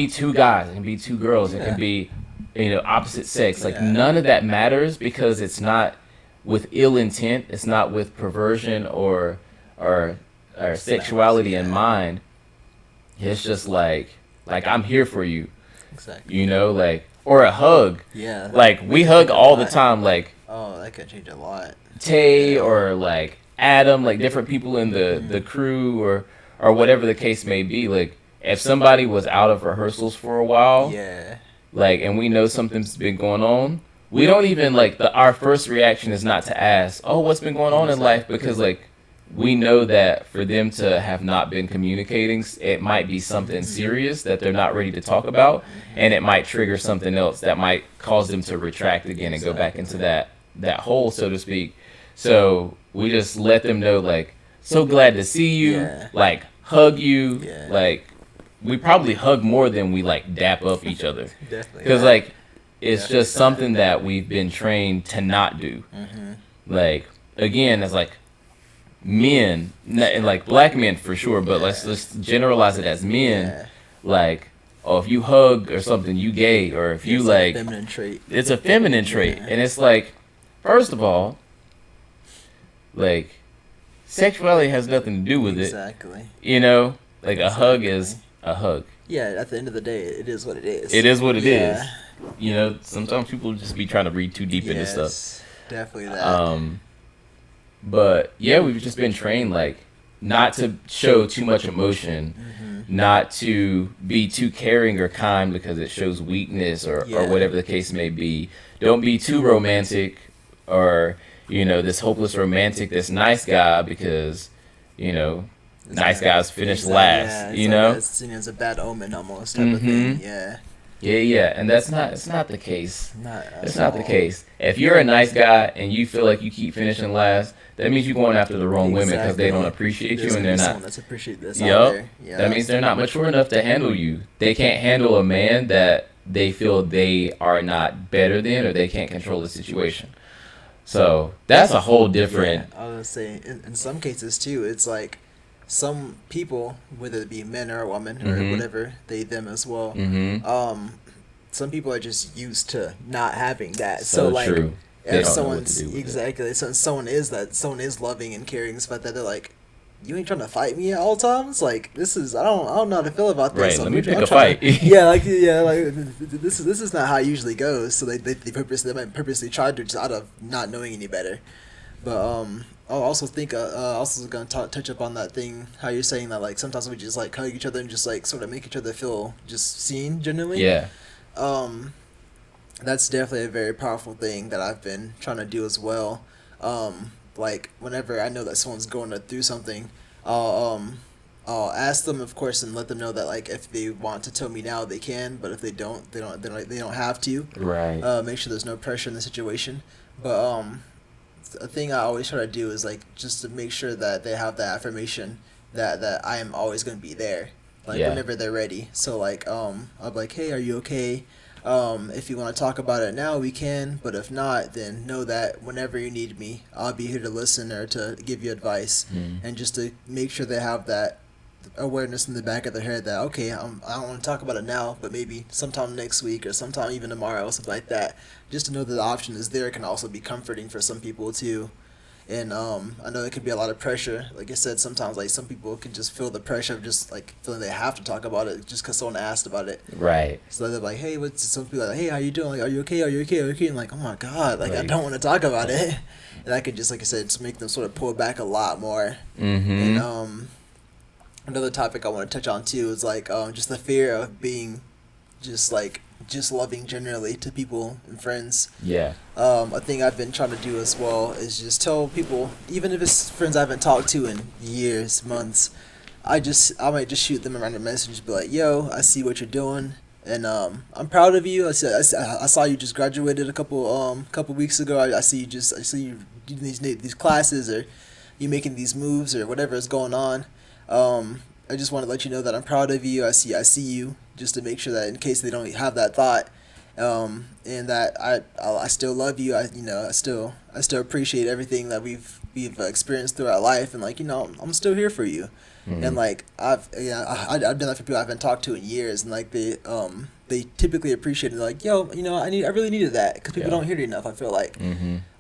two guys, it can be two girls, it can be, you know, opposite sex. Like none of that matters because it's not with ill intent, it's not with perversion or sexuality in mind. It's just like I'm here for you. Exactly. You know, like or a hug. Yeah. Like we hug all the time, like that could change a lot. Tay or like Adam, like different people in the crew or whatever the case may be, like if somebody was out of rehearsals for a while, like, and we know something's been going on, we don't even like our first reaction is not to ask, oh, what's been going on in life, because like we know that for them to have not been communicating, it might be something serious that they're not ready to talk about, and it might trigger something else that might cause them to retract again and go back into that hole, so to speak. So we just let them know, like, so glad to see you, like, hug you, like, we probably hug more than we like dap up each other, because like it's just something that we've been trained to not do. Like, again, it's like men, and like black men for sure, but let's generalize it as men. Like, oh, if you hug or something, you gay, or if you like, feminine trait. It's a feminine trait, and it's like, first of all, like, sexuality has nothing to do with it. Exactly. You know, like a hug is a hug. Yeah, at the end of the day, it is what it is. It is what it is. You know, sometimes people just be trying to read too deep into stuff. Definitely that. But yeah, we've just been trained, like, not to show too much emotion, not to be too caring or kind because it shows weakness or whatever the case may be. Don't be too romantic, or, you know, this hopeless romantic, this nice guy, because, you know, nice guys finish last, you know? It's seen as a bad omen almost type of thing, Yeah, and it's not the case. It's not the case. If you're a nice guy and you feel like you keep finishing last, that means you're going after the wrong women because they don't appreciate you, and they're not. That's appreciate this out there. That means they're not mature enough to handle you. They can't handle a man that they feel they are not better than, or they can't control the situation. So that's a whole different. I was gonna say, in some cases too, it's like some people, whether it be men or a woman or whatever, they them as well. Some people are just used to not having that. So like, true. if someone's so someone is loving and caring, but that they're like, you ain't trying to fight me at all times. Like, this is I don't know how to feel about this. Right, So let me pick a fight. like this is not how it usually goes. So they might purposely try to, just out of not knowing any better. But I also think also gonna touch up on that thing, how you're saying that like sometimes we just like hug each other and just like sort of make each other feel just seen genuinely. That's definitely a very powerful thing that I've been trying to do as well. Like, whenever I know that someone's going through something, I'll ask them, of course, and let them know that like if they want to tell me now, they can. But if they don't, they don't have to. Right. Make sure there's no pressure in the situation. But a thing I always try to do is like just to make sure that they have that affirmation that I am always going to be there, like whenever they're ready. So like I'll be like, hey, are you okay? If you want to talk about it now, we can, but if not, then know that whenever you need me, I'll be here to listen or to give you advice, and just to make sure they have that awareness in the back of their head that, okay, I don't want to talk about it now, but maybe sometime next week or sometime even tomorrow or something like that. Just to know that the option is there can also be comforting for some people too. And I know it can be a lot of pressure. Like I said, sometimes like some people can just feel the pressure of just like feeling they have to talk about it just because someone asked about it. Right. So they're like, hey, what's some people are like, hey, how you doing? Like, are you okay? Are you okay? Are you okay? And like, oh my god, like I don't want to talk about it. And I could just, like I said, just make them sort of pull back a lot more. And another topic I want to touch on too is like just the fear of being just loving generally to people and friends. A thing I've been trying to do as well is just tell people, even if it's friends I haven't talked to in years, months, I might just shoot them a random message and be like, yo, I see what you're doing, and I'm proud of you. I saw you just graduated a couple weeks ago. I see you doing these classes, or you making these moves, or whatever is going on. I just want to let you know that I'm proud of you. I see you, just to make sure that in case they don't have that thought, and that I still love you. I still appreciate everything that we've experienced throughout life, and like, I'm still here for you. And like I've done that for people I haven't talked to in years, and like they typically appreciate it. They're like, yo, I really needed that, because people don't hear it enough. I feel like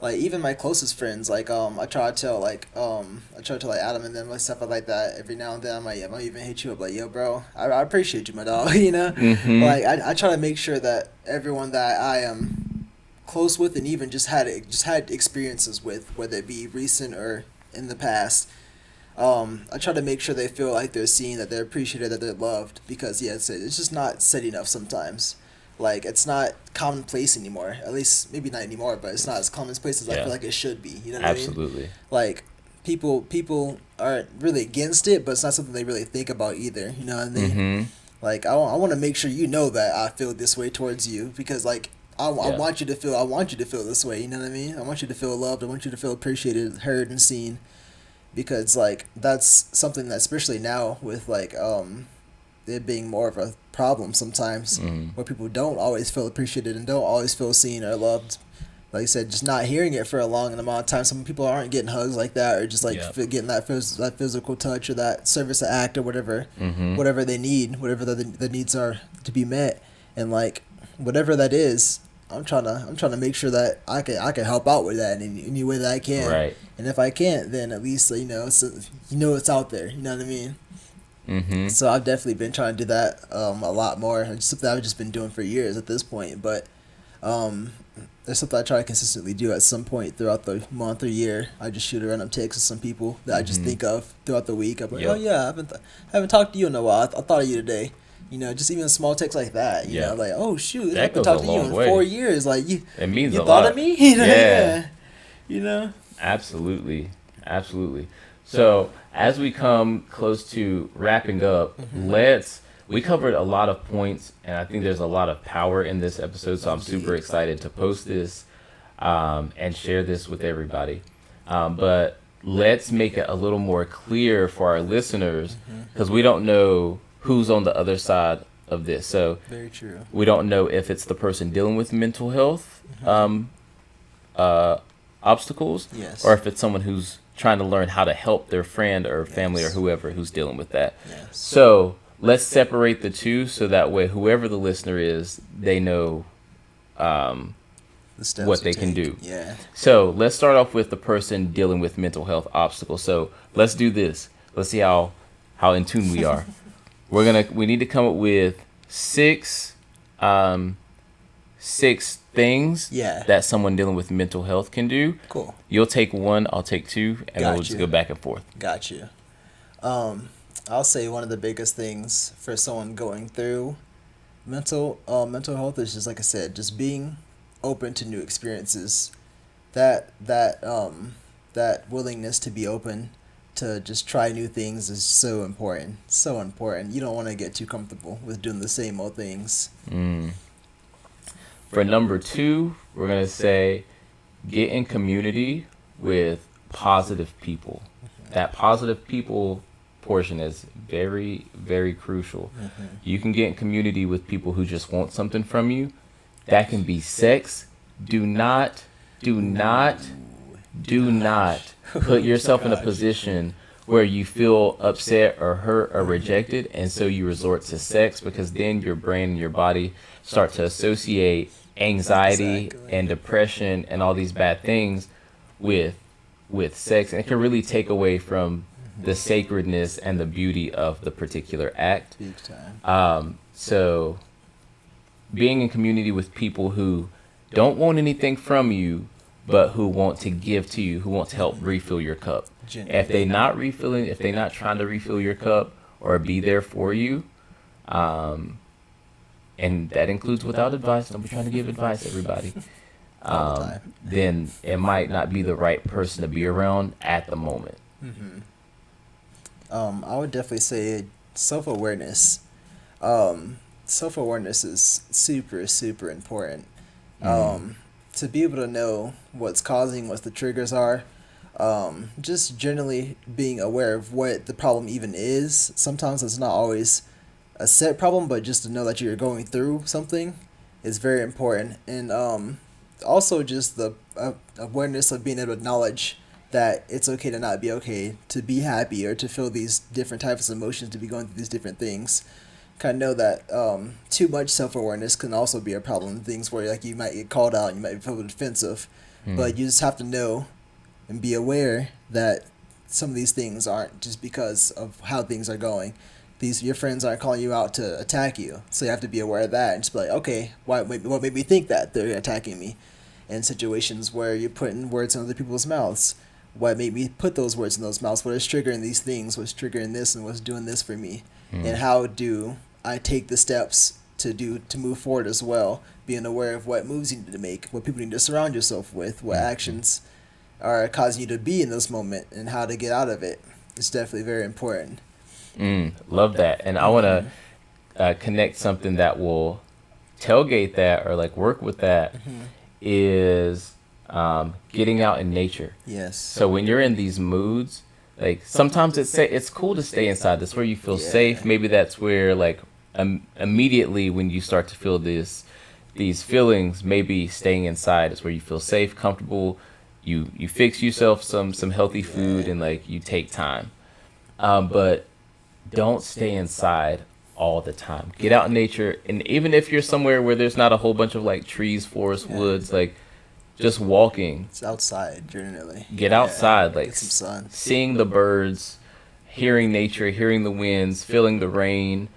like even my closest friends, like I try to tell like Adam and them, like stuff like that every now and then. I might even hit you up like, yo bro, I appreciate you, my dog. Like I try to make sure that everyone that I am close with and even just had experiences with, whether it be recent or in the past, I try to make sure they feel like they're seen, that they're appreciated, that they're loved, because it's just not said enough sometimes. like it's not commonplace anymore. At least maybe not anymore, but it's not as commonplace as I feel like it should be. You know what Absolutely. I mean? Like people aren't really against it, but it's not something they really think about either. You know what I mean? Mm-hmm. Like I want to make sure you know that I feel this way towards you because like I want you to feel this way. You know what I mean? I want you to feel loved. I want you to feel appreciated, heard, and seen. Because like that's something that especially now with like it being more of a problem sometimes where people don't always feel appreciated and don't always feel seen or loved. Like I said, just not hearing it for a long amount of time. Some people aren't getting hugs like that, or just like getting that physical touch or that service of act or whatever, whatever they need, whatever the needs are to be met, and like whatever that is, I'm trying to make sure that I can help out with that in any way that I can. Right. And if I can't, then at least it's out there. You know what I mean? Mm-hmm. So I've definitely been trying to do that a lot more. It's something I've just been doing for years at this point, but there's something I try to consistently do at some point throughout the month or year. I just shoot a random text with some people that I just think of throughout the week. I'm like, oh yeah, I haven't talked to you in a while. I thought of you today. You know, just even a small text like that. You know, like, oh shoot, I haven't talked to you in 4 years. Like it means you thought of me. You know? Yeah. You know. Absolutely. So as we come close to wrapping up, we covered a lot of points, and I think there's a lot of power in this episode, so I'm super excited to post this and share this with everybody. But let's make it a little more clear for our listeners, because we don't know who's on the other side of this. So very true. We don't know if it's the person dealing with mental health obstacles, or if it's someone who's trying to learn how to help their friend or family or whoever who's dealing with that. So let's separate the two so that way whoever the listener is, they know what they can do. Yeah. So let's start off with the person dealing with mental health obstacles. So let's do this. Let's see how in tune we are. We need to come up with six things that someone dealing with mental health can do. Cool. You'll take one, I'll take two, and then we'll just go back and forth. Got you. I'll say one of the biggest things for someone going through mental health is just like I said, just being open to new experiences. That willingness to be open to just try new things is so important. So important. You don't want to get too comfortable with doing the same old things. For number 2, we're going to say get in community with positive people. That positive people portion is very, very crucial. You can get in community with people who just want something from you. That can be sex. Do not put yourself in a position where you feel upset or hurt or rejected, and so you resort to sex, because then your brain and your body start to associate anxiety and depression and all these bad things with sex, and it can really take away from the sacredness and the beauty of the particular act. Big time. So being in community with people who don't want anything from you, but who want to give to you, who want to help refill your cup. If they're not trying to refill your cup or be there for you, and that includes without advice, don't be trying to give advice, everybody, then it might not be the right person to be around at the moment. I would definitely say self-awareness. Self-awareness is super, super important. To be able to know what's causing, what the triggers are, just generally being aware of what the problem even is. Sometimes it's not always a set problem, but just to know that you're going through something is very important. And also just the awareness of being able to acknowledge that it's okay to not be okay, to be happy, or to feel these different types of emotions, to be going through these different things. Kind of know that too much self-awareness can also be a problem. Things where like you might get called out, you might feel defensive, but you just have to know and be aware that some of these things aren't just because of how things are going. Your friends aren't calling you out to attack you, so you have to be aware of that and just be like, okay, what made me think that they're attacking me? In situations where you're putting words in other people's mouths, what made me put those words in those mouths? What is triggering these things? What's triggering this, and what's doing this for me? And how do I take the steps to move forward as well. Being aware of what moves you need to make, what people you need to surround yourself with, what actions are causing you to be in this moment, and how to get out of it. It's definitely very important. Love that. And I want to connect something that will tailgate that or like work with that is getting out in nature. Yes. So when you're in these moods, like sometimes it's cool to stay inside. That's where you feel safe. Maybe that's where like immediately when you start to feel these feelings, maybe staying inside is where you feel safe, comfortable. You fix yourself some healthy food and like you take time. But don't stay inside all the time. Get out in nature, and even if you're somewhere where there's not a whole bunch of like trees, forests, woods, like just walking. It's outside generally. Get outside, like get some sun. Seeing the birds, hearing nature, hearing the winds, feeling the rain,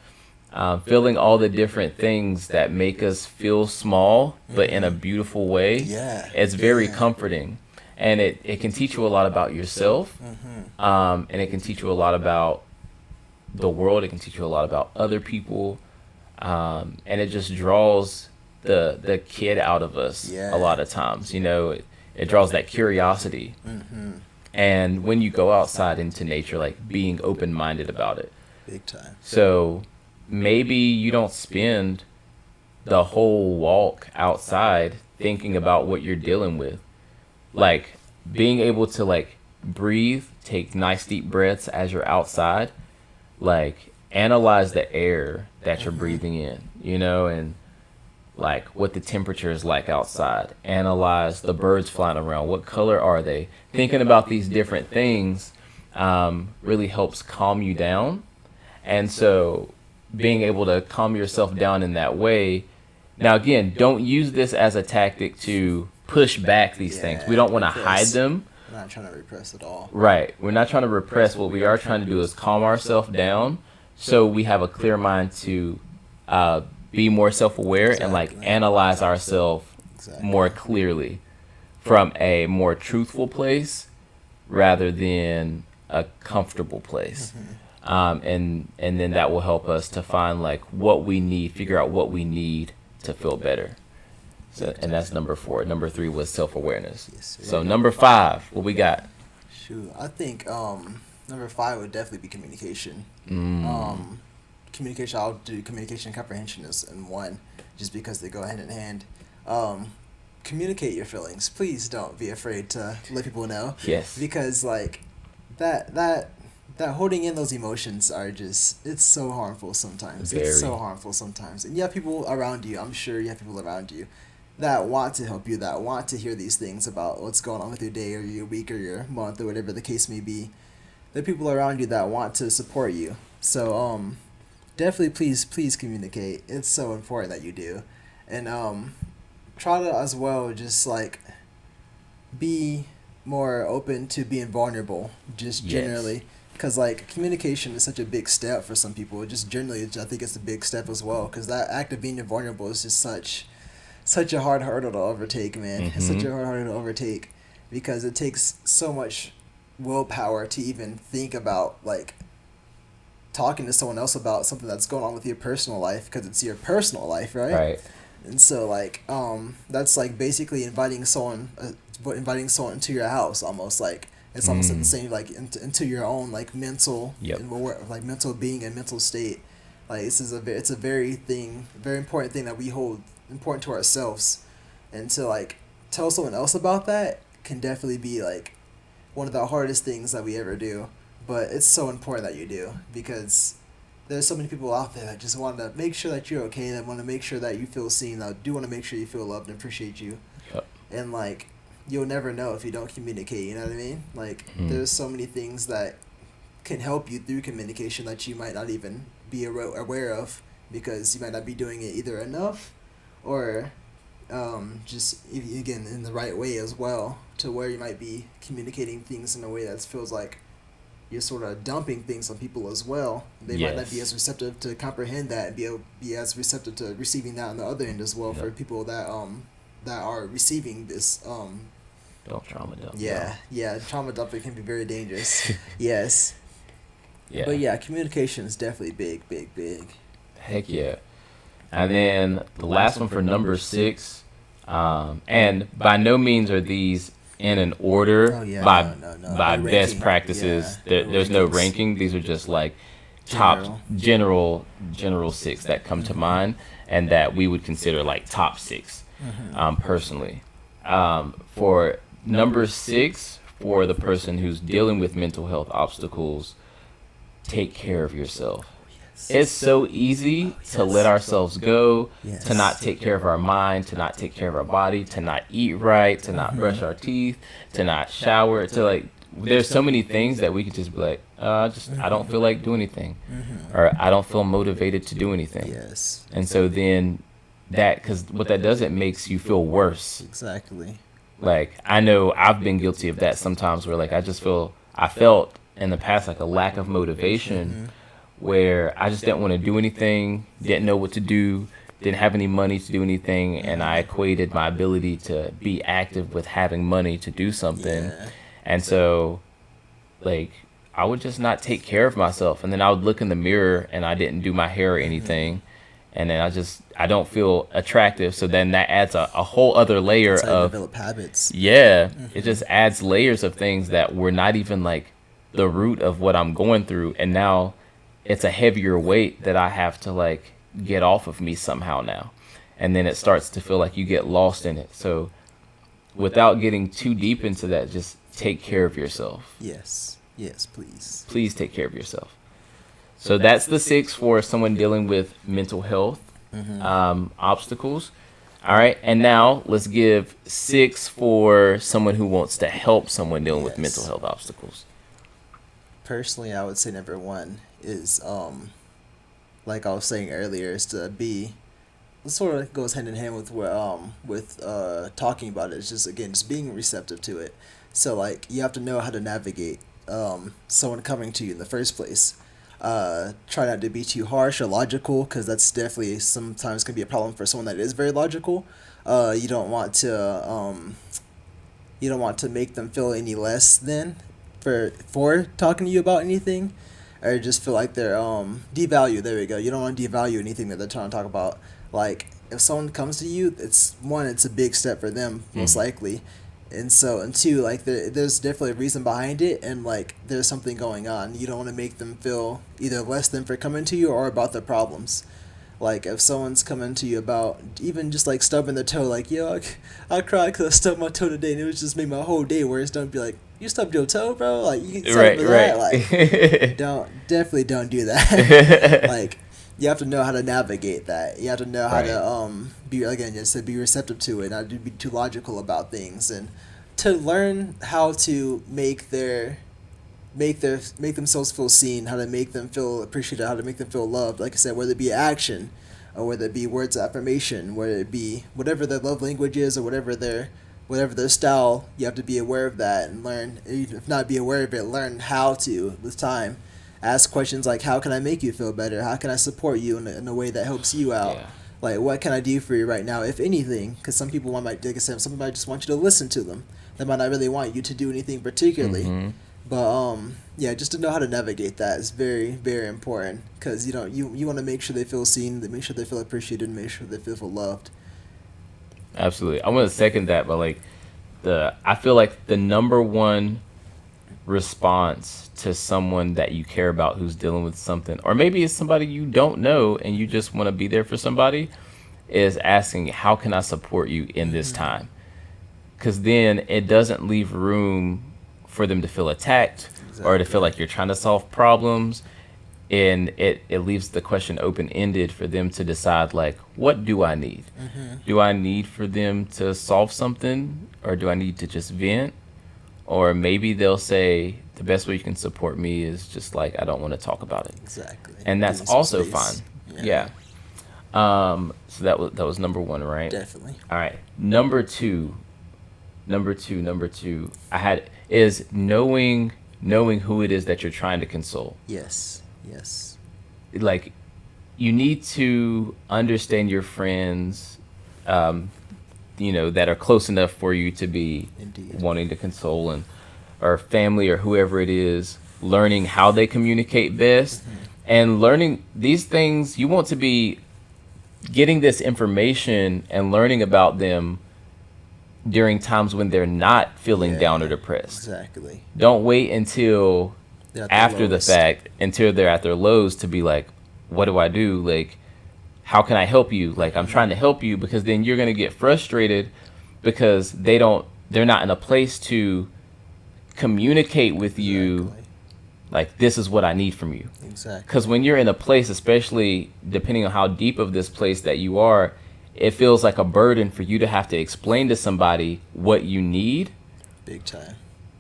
feeling all the different things that make us feel small, but in a beautiful way. Yeah. It's very comforting. And it can teach you a lot about yourself, and it can teach you a lot about the world. It can teach you a lot about other people, and it just draws the kid out of us a lot of times. You know, it draws that curiosity. And when you go outside into nature, like being open-minded about it. Big time. So maybe you don't spend the whole walk outside thinking about what you're dealing with. Like being able to like breathe, take nice deep breaths as you're outside, like analyze the air that you're breathing in, you know, and like what the temperature is like outside. Analyze the birds flying around. What color are they? Thinking about these different things really helps calm you down. And so being able to calm yourself down in that way. Now, again, don't use this as a tactic to push back these things. We don't want to hide them. We're not trying to repress at all. Right. We're not trying to repress. What we are trying to do is calm ourselves down so we have a clear mind to be more self-aware and like analyze ourselves more clearly from a more truthful place rather than a comfortable place. And then that will help us to find like what we need, figure out what we need to feel better. So, and that's number 4. Number 3 was self-awareness. Yes, so number 5, what we got? Shoot, I think number 5 would definitely be communication. Communication, I'll do communication and comprehension in one, just because they go hand in hand. Communicate your feelings. Please don't be afraid to let people know. Yes. Because like that holding in those emotions are just, it's so harmful sometimes. Very. It's so harmful sometimes. And you have people around you, I'm sure you have people around you that want to help you, that want to hear these things about what's going on with your day or your week or your month or whatever the case may be. There are people around you that want to support you. So definitely please communicate. It's so important that you do. And try to as well just like be more open to being vulnerable, just generally. Because like communication is such a big step for some people. Just generally, I think it's a big step as well. Because that act of being vulnerable is just such a hard hurdle to overtake, man. It's such a hard hurdle to overtake because it takes so much willpower to even think about like talking to someone else about something that's going on with your personal life, because it's your personal life, right? Right. And so like that's like basically inviting someone into your house, almost like. It's almost the same, like into your own like mental, like mental being and mental state. Like it's a very important thing that we hold important to ourselves, and to like tell someone else about that can definitely be like one of the hardest things that we ever do. But it's so important that you do, because there's so many people out there that just want to make sure that you're okay, that want to make sure that you feel seen, that do want to make sure you feel loved and appreciate you. Yep. And like, you'll never know if you don't communicate, you know what I mean? Like, there's so many things that can help you through communication that you might not even be aware of, because you might not be doing it either enough or just, again, in the right way as well, to where you might be communicating things in a way that feels like you're sort of dumping things on people as well. They might not be as receptive to comprehend that and be as receptive to receiving that on the other end as well. For people that are receiving this don't trauma dump. Trauma dumping can be very dangerous. Yes. Yeah. But yeah, communication is definitely big. Heck yeah. And then the last one for number 6, and by no means are these in an order by By best ranking. practices. Yeah, There's no rankings. ranking. These are just like top general 6 that come to mind, and that we would consider like top 6 personally. For number 6, for the person who's dealing with mental health obstacles, take care of yourself. It's so easy to let ourselves go, to not take care of our mind, to not take care of our body, to not eat right, to not brush our teeth, to not shower, to like, there's so many things that we could just be like, I don't feel like doing anything, or I don't feel motivated to do anything. Yes. And so then because what that does, it makes you feel worse. Exactly. Like, I know I've been guilty of that sometimes, where like I felt in the past like a lack of motivation, where I just didn't want to do anything, didn't know what to do, didn't have any money to do anything, and I equated my ability to be active with having money to do something. Yeah. And so, like, I would just not take care of myself, and then I would look in the mirror and I didn't do my hair or anything, and then I don't feel attractive, so then that adds a whole other layer That's how you of develop habits. it just adds layers of things that were not even like the root of what I'm going through, and now it's a heavier weight that I have to like get off of me somehow now. And then it starts to feel like you get lost in it. So without getting too deep into that, just take care of yourself. Yes, please. Please take care of yourself. So that's the 6 for someone dealing with mental health obstacles. All right, and now let's give 6 for someone who wants to help someone dealing with mental health obstacles. Personally, I would say number 1 is like I was saying earlier, is to be, it sort of goes hand in hand with talking about it. It's just being receptive to it. So like, you have to know how to navigate someone coming to you in the first place. Try not to be too harsh or logical, because that's definitely sometimes can be a problem for someone that is very logical. You don't want to make them feel any less than for talking to you about anything, or just feel like they're devalue. There we go. You don't want to devalue anything that they're trying to talk about. Like, if someone comes to you, it's a big step for them, most likely. And 2, like, there's definitely a reason behind it, and like, there's something going on. You don't want to make them feel either less than for coming to you, or about their problems. Like, if someone's coming to you about even just like stubbing their toe, like, yo, I cried because I stubbed my toe today, and it was just made my whole day worse. Don't be like, you stubbed your toe, bro? Like, you can stub that. Like, definitely don't do that. Like, you have to know how to navigate that. You have to know how to be receptive to it, not to be too logical about things, and to learn how to make themselves feel seen, how to make them feel appreciated, how to make them feel loved. Like I said, whether it be action, or whether it be words of affirmation, whether it be whatever their love language is, or whatever their style, you have to be aware of that and learn. If not be aware of it, learn how to, with time. Ask questions like, how can I make you feel better? How can I support you in a way that helps you out? Yeah. Like, what can I do for you right now, if anything? Because some people like I said, some people might just want you to listen to them. They might not really want you to do anything particularly. But just to know how to navigate that is very, very important, because you want to make sure they feel seen, make sure they feel appreciated, and make sure they feel loved. Absolutely. I want to second that, but like, I feel like the number one response to someone that you care about who's dealing with something, or maybe it's somebody you don't know and you just want to be there for somebody, is asking, how can I support you in this time? Because then it doesn't leave room for them to feel attacked, or to feel like you're trying to solve problems, and it leaves the question open-ended for them to decide, like, what do I need? Do I need for them to solve something, or do I need to just vent? Or maybe they'll say, the best way you can support me is just like, I don't want to talk about it. Exactly. And that's also fine. Yeah. So that was number 1, right? Definitely. All right. Number two I had is knowing who it is that you're trying to console. Yes. Like, you need to understand your friends, that are close enough for you to be wanting to console, or family, or whoever it is, learning how they communicate best, and learning these things. You want to be getting this information and learning about them during times when they're not feeling down or depressed. Exactly. Don't wait until after the fact, until they're at their lows, to be like, what do I do? Like, how can I help you? Like, I'm trying to help you, because then you're going to get frustrated because they're not in a place to communicate with you, like, this is what I need from you. Exactly. Because when you're in a place, especially depending on how deep of this place that you are, it feels like a burden for you to have to explain to somebody what you need. Big time.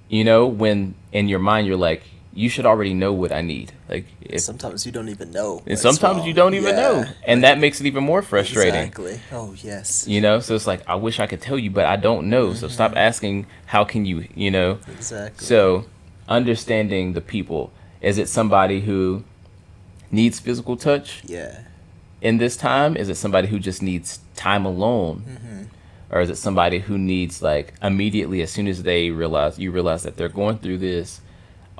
You know, when in your mind you're like, you should already know what I need. Like, sometimes you don't even know. And sometimes you don't even know. And that makes it even more frustrating. Exactly. Oh, yes. You know, so it's like, I wish I could tell you, but I don't know. So stop asking, how can you, you know? Exactly. So understanding the people. Is it somebody who needs physical touch? Yeah. In this time? Is it somebody who just needs time alone? Or is it somebody who needs, like, immediately, as soon as you realize that they're going through this,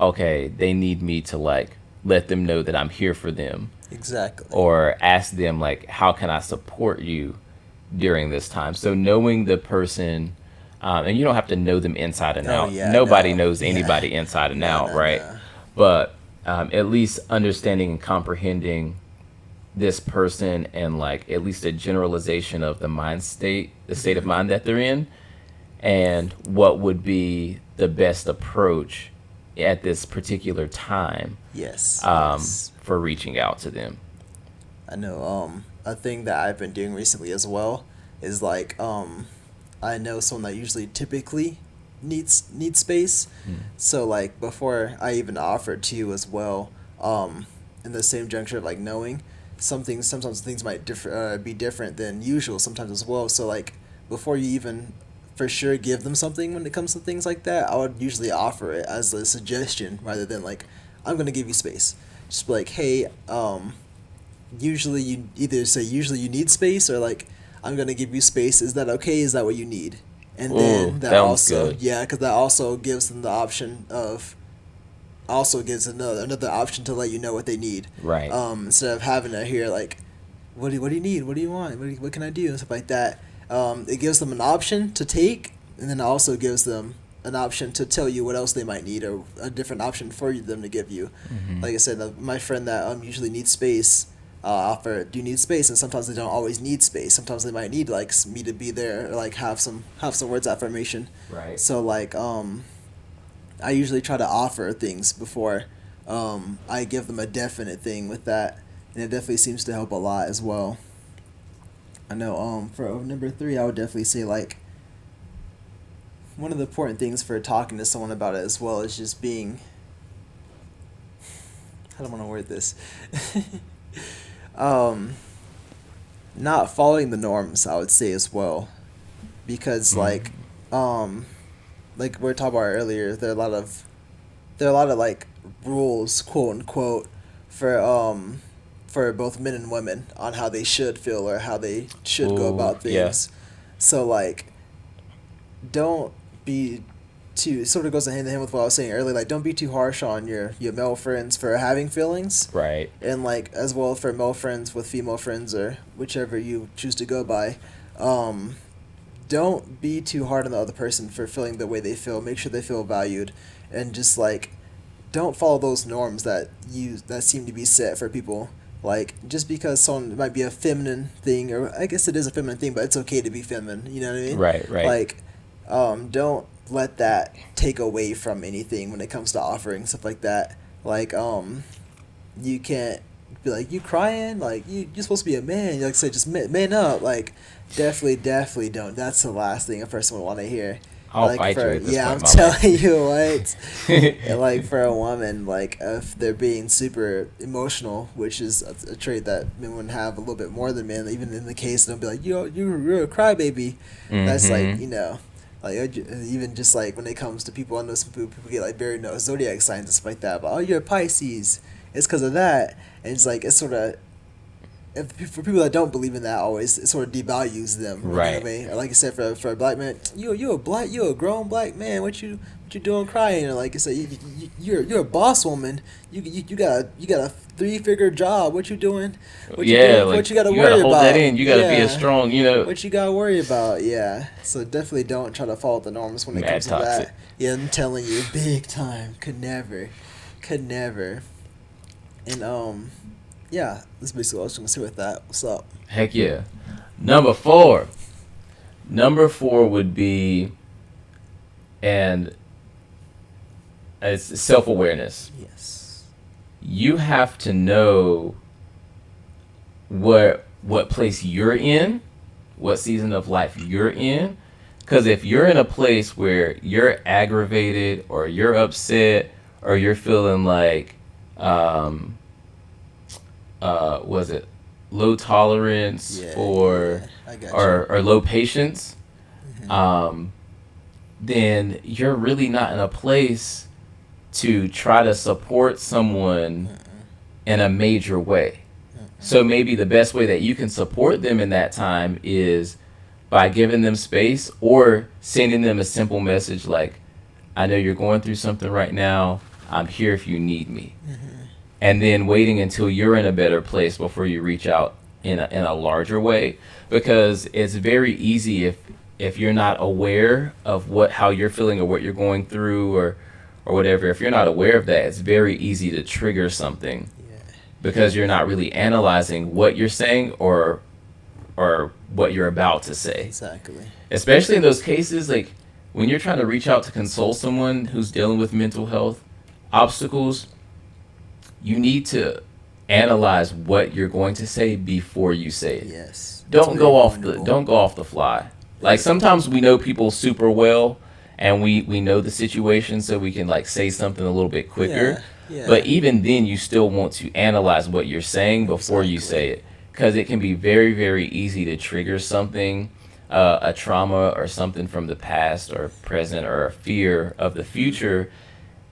okay, they need me to, like, let them know that I'm here for them. Exactly. Or ask them, like, how can I support you during this time? So knowing the person, and you don't have to know them inside and out. Nobody knows anybody inside and out, right? But at least understanding and comprehending this person, and, like, at least a generalization of the state of mind that they're in, and what would be the best approach at this particular time. Yes. For reaching out to them. I know a thing that I've been doing recently as well is, like, I know someone that usually typically needs space. So, like, before I even offered to you as well, in the same juncture of, like, knowing sometimes things might be different than usual sometimes as well. So, like, before you even for sure give them something when it comes to things like that, I would usually offer it as a suggestion rather than, like, I'm going to give you space. Just be like, hey, usually you either say usually you need space, or, like, I'm going to give you space. Is that okay? Is that what you need? And then that also, good. Yeah, because that also gives them the option of, also gives another option to let you know what they need. Right. Instead of having to hear, like, what do you need? What do you want? What can I do? And stuff like that. It gives them an option to take, and then it also gives them an option to tell you what else they might need, or a different option for them to give you. Like I said, my friend that usually needs space, offer, do you need space? And sometimes they don't always need space. Sometimes they might need, like, me to be there, or, like, have some words of affirmation. Right. So, like, I usually try to offer things before I give them a definite thing with that, and it definitely seems to help a lot as well. I know for number 3, I would definitely say, like, one of the important things for talking to someone about it as well is just being, how do I want to word this? Not following the norms, I would say, as well, because like we were talking about earlier, there are a lot of like rules, quote unquote, for both men and women on how they should feel or how they should go about things. Yeah. So, like, don't be too, sort of goes hand in hand with what I was saying earlier, like, don't be too harsh on your male friends for having feelings. Right. And, like, as well for male friends with female friends, or whichever you choose to go by. Don't be too hard on the other person for feeling the way they feel. Make sure they feel valued, and just, like, don't follow those norms that seem to be set for people. Like, just because someone might be a feminine thing, or I guess it is a feminine thing, but it's okay to be feminine, you know what I mean? Right. Like, don't let that take away from anything when it comes to offering, stuff like that. Like, you can't be like, you crying? Like, you're supposed to be a man. Like I said, just man up. Like, definitely don't. That's the last thing a person would want to hear. I'll fight you at this yeah, point, I'm telling you what. And, like, for a woman, like, if they're being super emotional, which is a trait that women have a little bit more than men, even in the case, they'll be like, you're a crybaby. Mm-hmm. That's, like, you know, like, even just, like, when it comes to people, I know some people get, like, very zodiac signs and stuff like that, but, oh, you're a Pisces. It's because of that. And it's, like, it's sort of, for people that don't believe in that, always, it sort of devalues them. Right. You know what I mean? Or like you said, for a black man, you a grown black man. What you what you doing crying? And like you say, you're a boss woman. You got a 3-figure job. What you doing? What you doing? Like What you got to you gotta worry hold about? that in. You gotta be a strong, What you got to worry about? Yeah. So definitely don't try to follow the norms when it mad comes to toxic. that. Yeah, I'm telling you, big time. Could never. And yeah, that's basically what I was gonna say with that. What's up? Heck yeah. Number 4. Number 4 would be, and it's self-awareness. Yes. You have to know what place you're in, what season of life you're in. Because if you're in a place where you're aggravated or you're upset or you're feeling like, was it low tolerance or I got you. or low patience, Mm-hmm. then you're really not in a place to try to support someone in a major way. So maybe the best way that you can support them in that time is by giving them space or sending them a simple message like, I know you're going through something right now. I'm here if you need me. And then waiting until you're in a better place before you reach out in a larger way, because it's very easy if you're not aware of how you're feeling or what you're going through or whatever. If you're not aware of that, it's very easy to trigger something Yeah. because you're not really analyzing what you're saying or what you're about to say. Exactly. Especially in those cases, like when you're trying to reach out to console someone who's dealing with mental health obstacles, you need to analyze what you're going to say before you say it. Yes. Don't go off the fly. Like sometimes we know people super well and we know the situation so we can like say something a little bit quicker. Yeah. But even then you still want to analyze what you're saying before you say it, because it can be very, very easy to trigger something, a trauma or something from the past or present or a fear of the future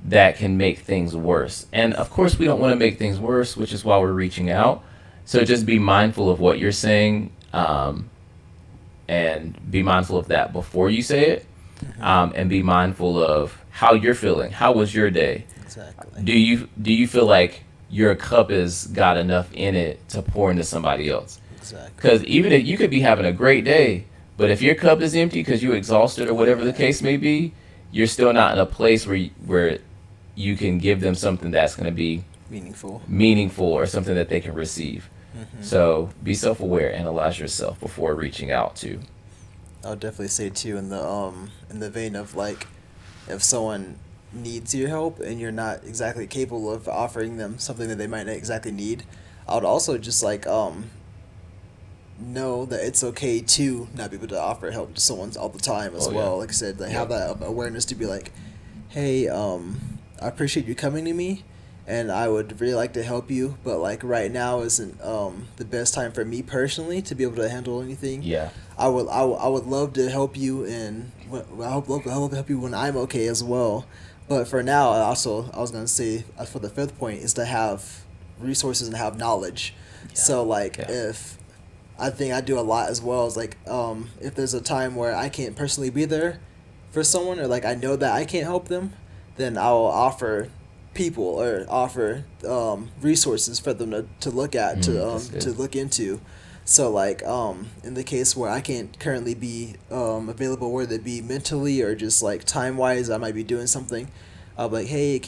that can make things worse. And of course we don't want to make things worse, which is why we're reaching out. So just be mindful of what you're saying, and be mindful of that before you say it, and be mindful of how you're feeling. How was your day? Exactly. Do you feel like your cup has got enough in it to pour into somebody else? Exactly. Because even if you could be having a great day, but if your cup is empty because you're exhausted or whatever the case may be, you're still not in a place where you can give them something that's going to be meaningful or something that they can receive. So be self-aware, analyze yourself before reaching out to. I'll definitely say too in the vein of like, if someone needs your help and you're not exactly capable of offering them something that they might not exactly need, I would also just like know that it's okay to not be able to offer help to someone all the time as well. Like I said, like have that awareness to be like, hey, I appreciate you coming to me, and I would really like to help you, but like right now isn't the best time for me personally to be able to handle anything. Yeah. I would love to help you, and I would love to help you when I'm okay as well. But for now, I was gonna say for the 5th point is to have resources and have knowledge. Yeah. So like if I think I do a lot as well as like if there's a time where I can't personally be there for someone, or like I know that I can't help them, then I'll offer people or offer resources for them to look at, to look into. So like in the case where I can't currently be available, whether it be mentally or just like time wise, I might be doing something, I'll be like, hey,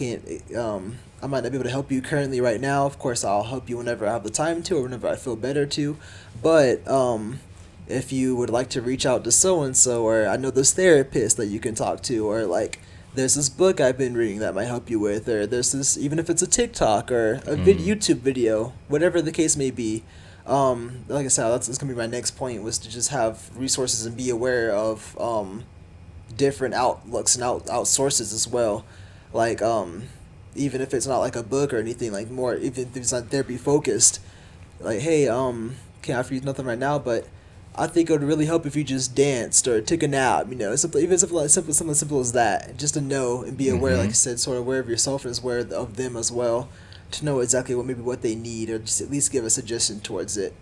I might not be able to help you currently right now. Of course, I'll help you whenever I have the time to or whenever I feel better to. But if you would like to reach out to so and so, or I know this therapist that you can talk to, or like there's this book I've been reading that might help you with, or there's this, even if it's a TikTok or a YouTube video, whatever the case may be. Like I said, that's gonna be my next point, was to just have resources and be aware of different outlooks and out sources as well. Like even if it's not like a book or anything, like more, even if it's not therapy focused, like, hey, can't offer you nothing right now, but I think it would really help if you just danced or took a nap, simple, even something as simple as that, just to know and be aware, like I said, sort of aware of yourself and aware of them as well, to know exactly what they need, or just at least give a suggestion towards it.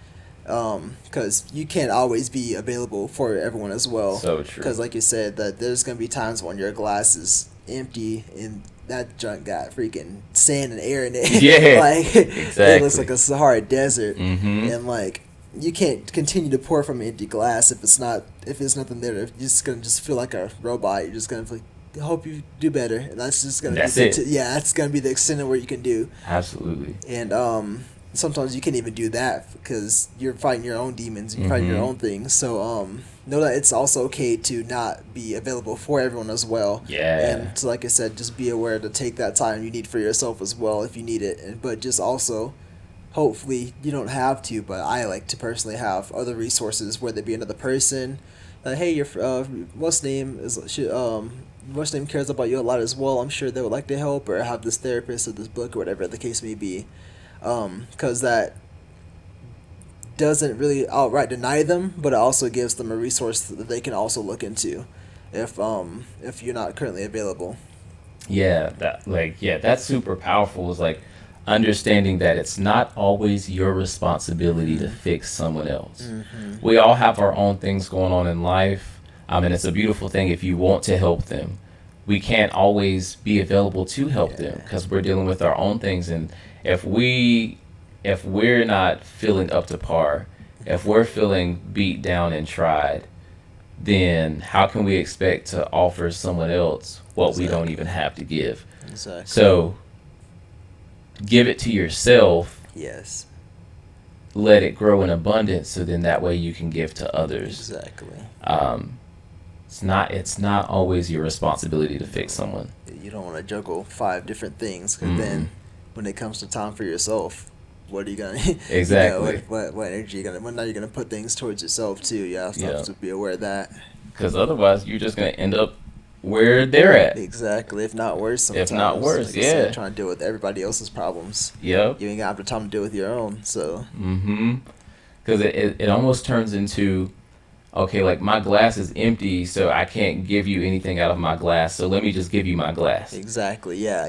Because you can't always be available for everyone as well. So true. Because like you said, that there's going to be times when your glass is empty and that junk got freaking sand and air in it. Yeah, like exactly. it looks like a Sahara desert, Mm-hmm. and like you can't continue to pour from empty glass if there's nothing there. You're just gonna just feel like a robot. You're just gonna feel like, hope you do better, and that's just gonna That's be it. that's gonna be the extent of what you can do. Absolutely. And sometimes you can't even do that because you're fighting your own demons, you're fighting your own things. So know that it's also okay to not be available for everyone as well. Yeah. And so, like I said, just be aware to take that time you need for yourself as well if you need it. But just also, hopefully you don't have to, but I like to personally have other resources, whether it be another person. Hey, your what's name cares about you a lot as well. I'm sure they would like to help, or have this therapist or this book or whatever the case may be, because that doesn't really outright deny them, but it also gives them a resource that they can also look into if you're not currently available. Yeah, that's super powerful. Is like understanding that it's not always your responsibility to fix someone else. We all have our own things going on in life, and it's a beautiful thing if you want to help them. We can't always be available to help them because we're dealing with our own things, and if we're not feeling up to par, if we're feeling beat down and tried, then how can we expect to offer someone else what we don't even have to give? Exactly. So give it to yourself. Yes. Let it grow in abundance, so then that way you can give to others. Exactly. It's not always your responsibility to fix someone. You don't want to juggle 5 different things, because then when it comes to time for yourself, what are you gonna Exactly. what energy you gonna when are you gonna put things towards yourself too? You have to be aware of that. Because otherwise you're just gonna end up where they're at. Exactly, if not worse sometimes. If not worse, like said, trying to deal with everybody else's problems. Yep. You ain't got the time to deal with your own, so. Because it almost turns into, okay, like my glass is empty, so I can't give you anything out of my glass, so let me just give you my glass. Exactly, yeah.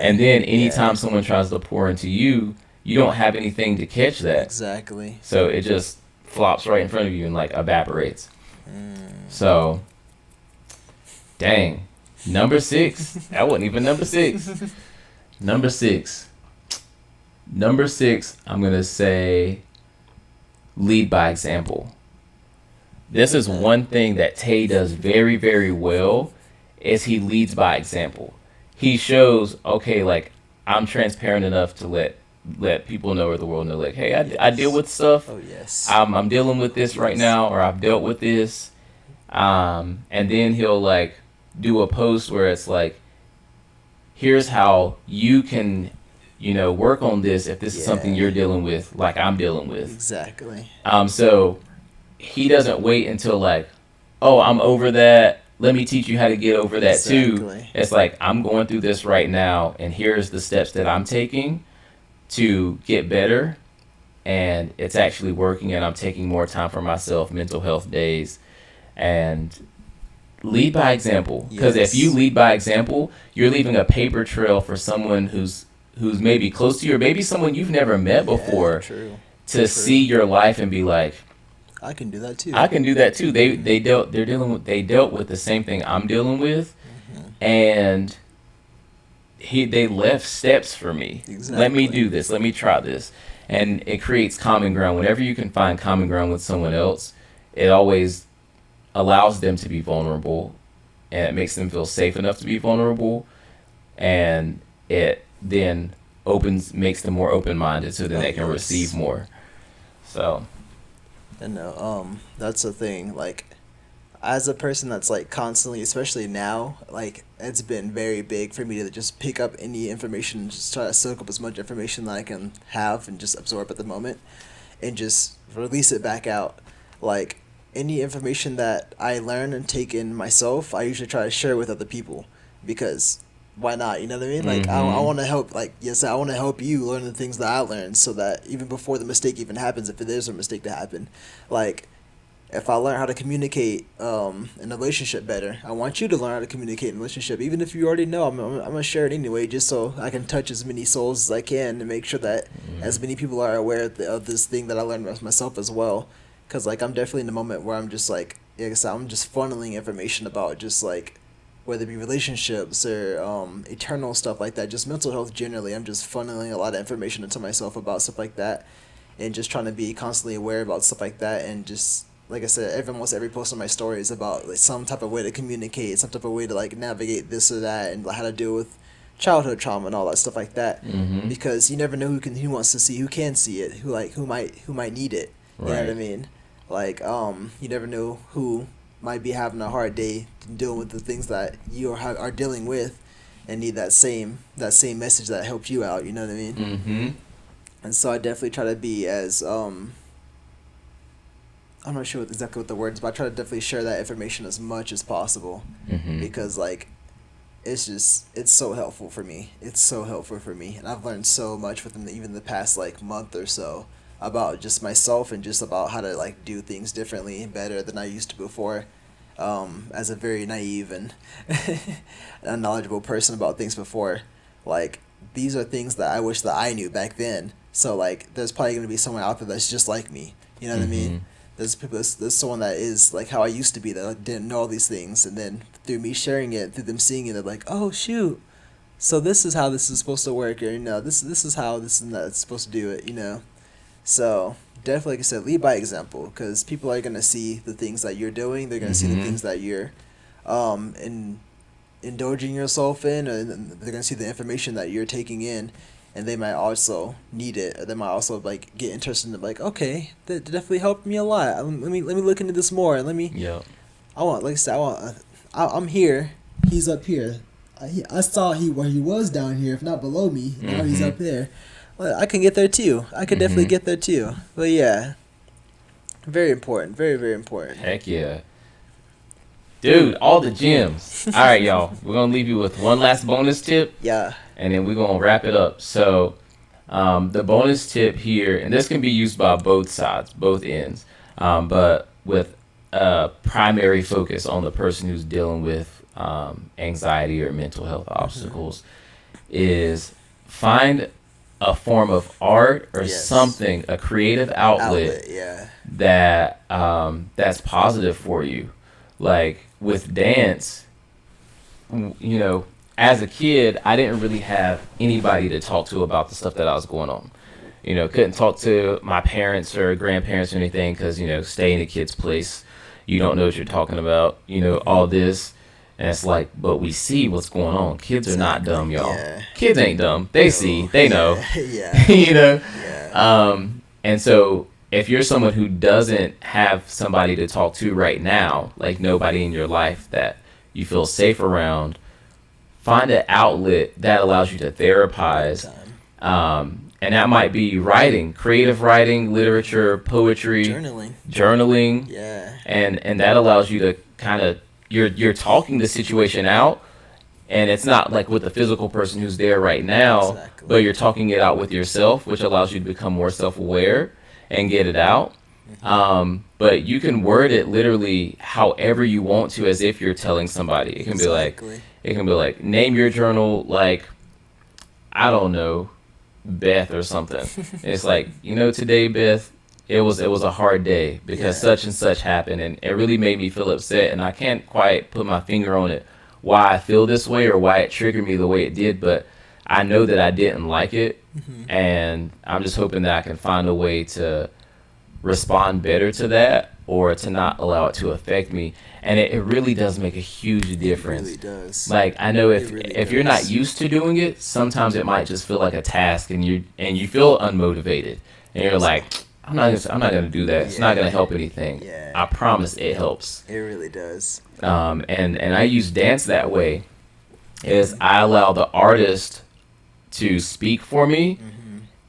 And then anytime someone tries to pour into you, you don't have anything to catch that. Exactly. So it just flops right in front of you and like evaporates. So, dang. Number 6. That wasn't even number 6. Number 6. Number 6, I'm going to say lead by example. This is one thing that Tay does very, very well, is he leads by example. He shows, okay, like I'm transparent enough to let people know, or the world know, like, hey, I deal with stuff. Oh yes. I'm dealing with this right now, or I've dealt with this. And then he'll like do a post where it's like, here's how you can, work on this if this is something you're dealing with, like I'm dealing with. Exactly. So he doesn't wait until like, oh, I'm over that, let me teach you how to get over that too. It's like, I'm going through this right now, and here's the steps that I'm taking to get better, and it's actually working, and I'm taking more time for myself, mental health days, and lead by example. Because if you lead by example, you're leaving a paper trail for someone who's maybe close to you, or maybe someone you've never met before, to see your life and be like, I can do that too. I can do that too. They dealt with the same thing I'm dealing with, and they left steps for me. Exactly. Let me do this. Let me try this, and it creates common ground. Whenever you can find common ground with someone else, it always allows them to be vulnerable, and it makes them feel safe enough to be vulnerable, and it then makes them more open-minded, so then they can receive more. So. And that's the thing. Like, as a person that's like constantly, especially now, like it's been very big for me to just pick up any information, and just try to soak up as much information that I can have and just absorb at the moment, and just release it back out. Like any information that I learn and take in myself, I usually try to share with other people, because why not? You know what I mean? Like I want to help. Like yes, I want to help you learn the things that I learned, so that even before the mistake even happens, if there's a mistake to happen, like if I learn how to communicate in a relationship better, I want you to learn how to communicate in a relationship. Even if you already know, I'm gonna share it anyway, just so I can touch as many souls as I can, and make sure that as many people are aware of this thing that I learned about myself as well. Because like I'm definitely in a moment where I'm just like I said, I'm just funneling information about just like whether it be relationships or eternal stuff like that, just mental health generally. I'm just funneling a lot of information into myself about stuff like that, and just trying to be constantly aware about stuff like that, and just like I said, almost every post on my story is about like some type of way to communicate, some type of way to like navigate this or that, and how to deal with childhood trauma and all that stuff like that. Mm-hmm. Because you never know who wants to see, who can see it, who might need it. You know what I mean? Like you never know who might be having a hard day dealing with the things that you are dealing with, and need that same message that helped you out. You know what I mean? Mm-hmm. And so I definitely try to be as I'm not sure exactly what the word is, but I try to definitely share that information as much as possible, Mm-hmm. because like it's so helpful for me. It's so helpful for me, and I've learned so much within even the past like month or so about just myself, and just about how to like do things differently and better than I used to before. As a very naive and unknowledgeable person about things before, like these are things that I wish that I knew back then. So like there's probably gonna be someone out there that's just like me. You know what I mean? There's people. There's someone that is like how I used to be, that like, didn't know all these things, and then through me sharing it, through them seeing it, they're like, oh shoot, so this is how this is supposed to work, or this is how this and that's supposed to do it. So definitely, like I said, lead by example, because people are gonna see the things that you're doing. They're gonna see the things that you're, indulging yourself in, and they're gonna see the information that you're taking in, and they might also need it, or they might also like get interested in like, okay, that definitely helped me a lot. Let me look into this more, and let me. Yeah. I want, like I said, I'm here. He's up here. I saw where he was down here, if not below me. Now he's up there. Well, I can get there too. I could definitely get there too. But yeah, very important. Very, very important. Heck yeah. Dude, all the gems. All right, y'all. We're going to leave you with one last bonus tip. Yeah. And then we're going to wrap it up. So, the bonus tip here, and this can be used by both sides, both ends, but with a primary focus on the person who's dealing with anxiety or mental health obstacles, is find a form of art or something, a creative outlet that that's positive for you. Like with dance, as a kid, I didn't really have anybody to talk to about the stuff that I was going on. Couldn't talk to my parents or grandparents or anything, because, stay in a kid's place. You don't know what you're talking about, all this. And it's like, but we see what's going on. Kids are not dumb, y'all. Yeah. Kids ain't dumb. They see, they know. And so if you're someone who doesn't have somebody to talk to right now, like nobody in your life that you feel safe around, find an outlet that allows you to therapize. And that might be writing, creative writing, literature, poetry, journaling. Yeah. And that allows you to kind of, you're talking the situation out, and it's not like with the physical person who's there right now, but you're talking it out with yourself, which allows you to become more self-aware and get it out. But you can word it literally however you want to, as if you're telling somebody. It can be like, name your journal like, I don't know, Beth or something. It's like, today, Beth, it was a hard day because such and such happened, and it really made me feel upset, and I can't quite put my finger on it, why I feel this way or why it triggered me the way it did, but I know that I didn't like it, and I'm just hoping that I can find a way to respond better to that, or to not allow it to affect me. And it really does make a huge difference. It really does. Like, I know if you're not used to doing it, sometimes it might just feel like a task, and you feel unmotivated, and you're like, I'm not gonna do that. It's not gonna help anything. I promise it helps. It really does. And I use dance that way, is I allow the artist to speak for me,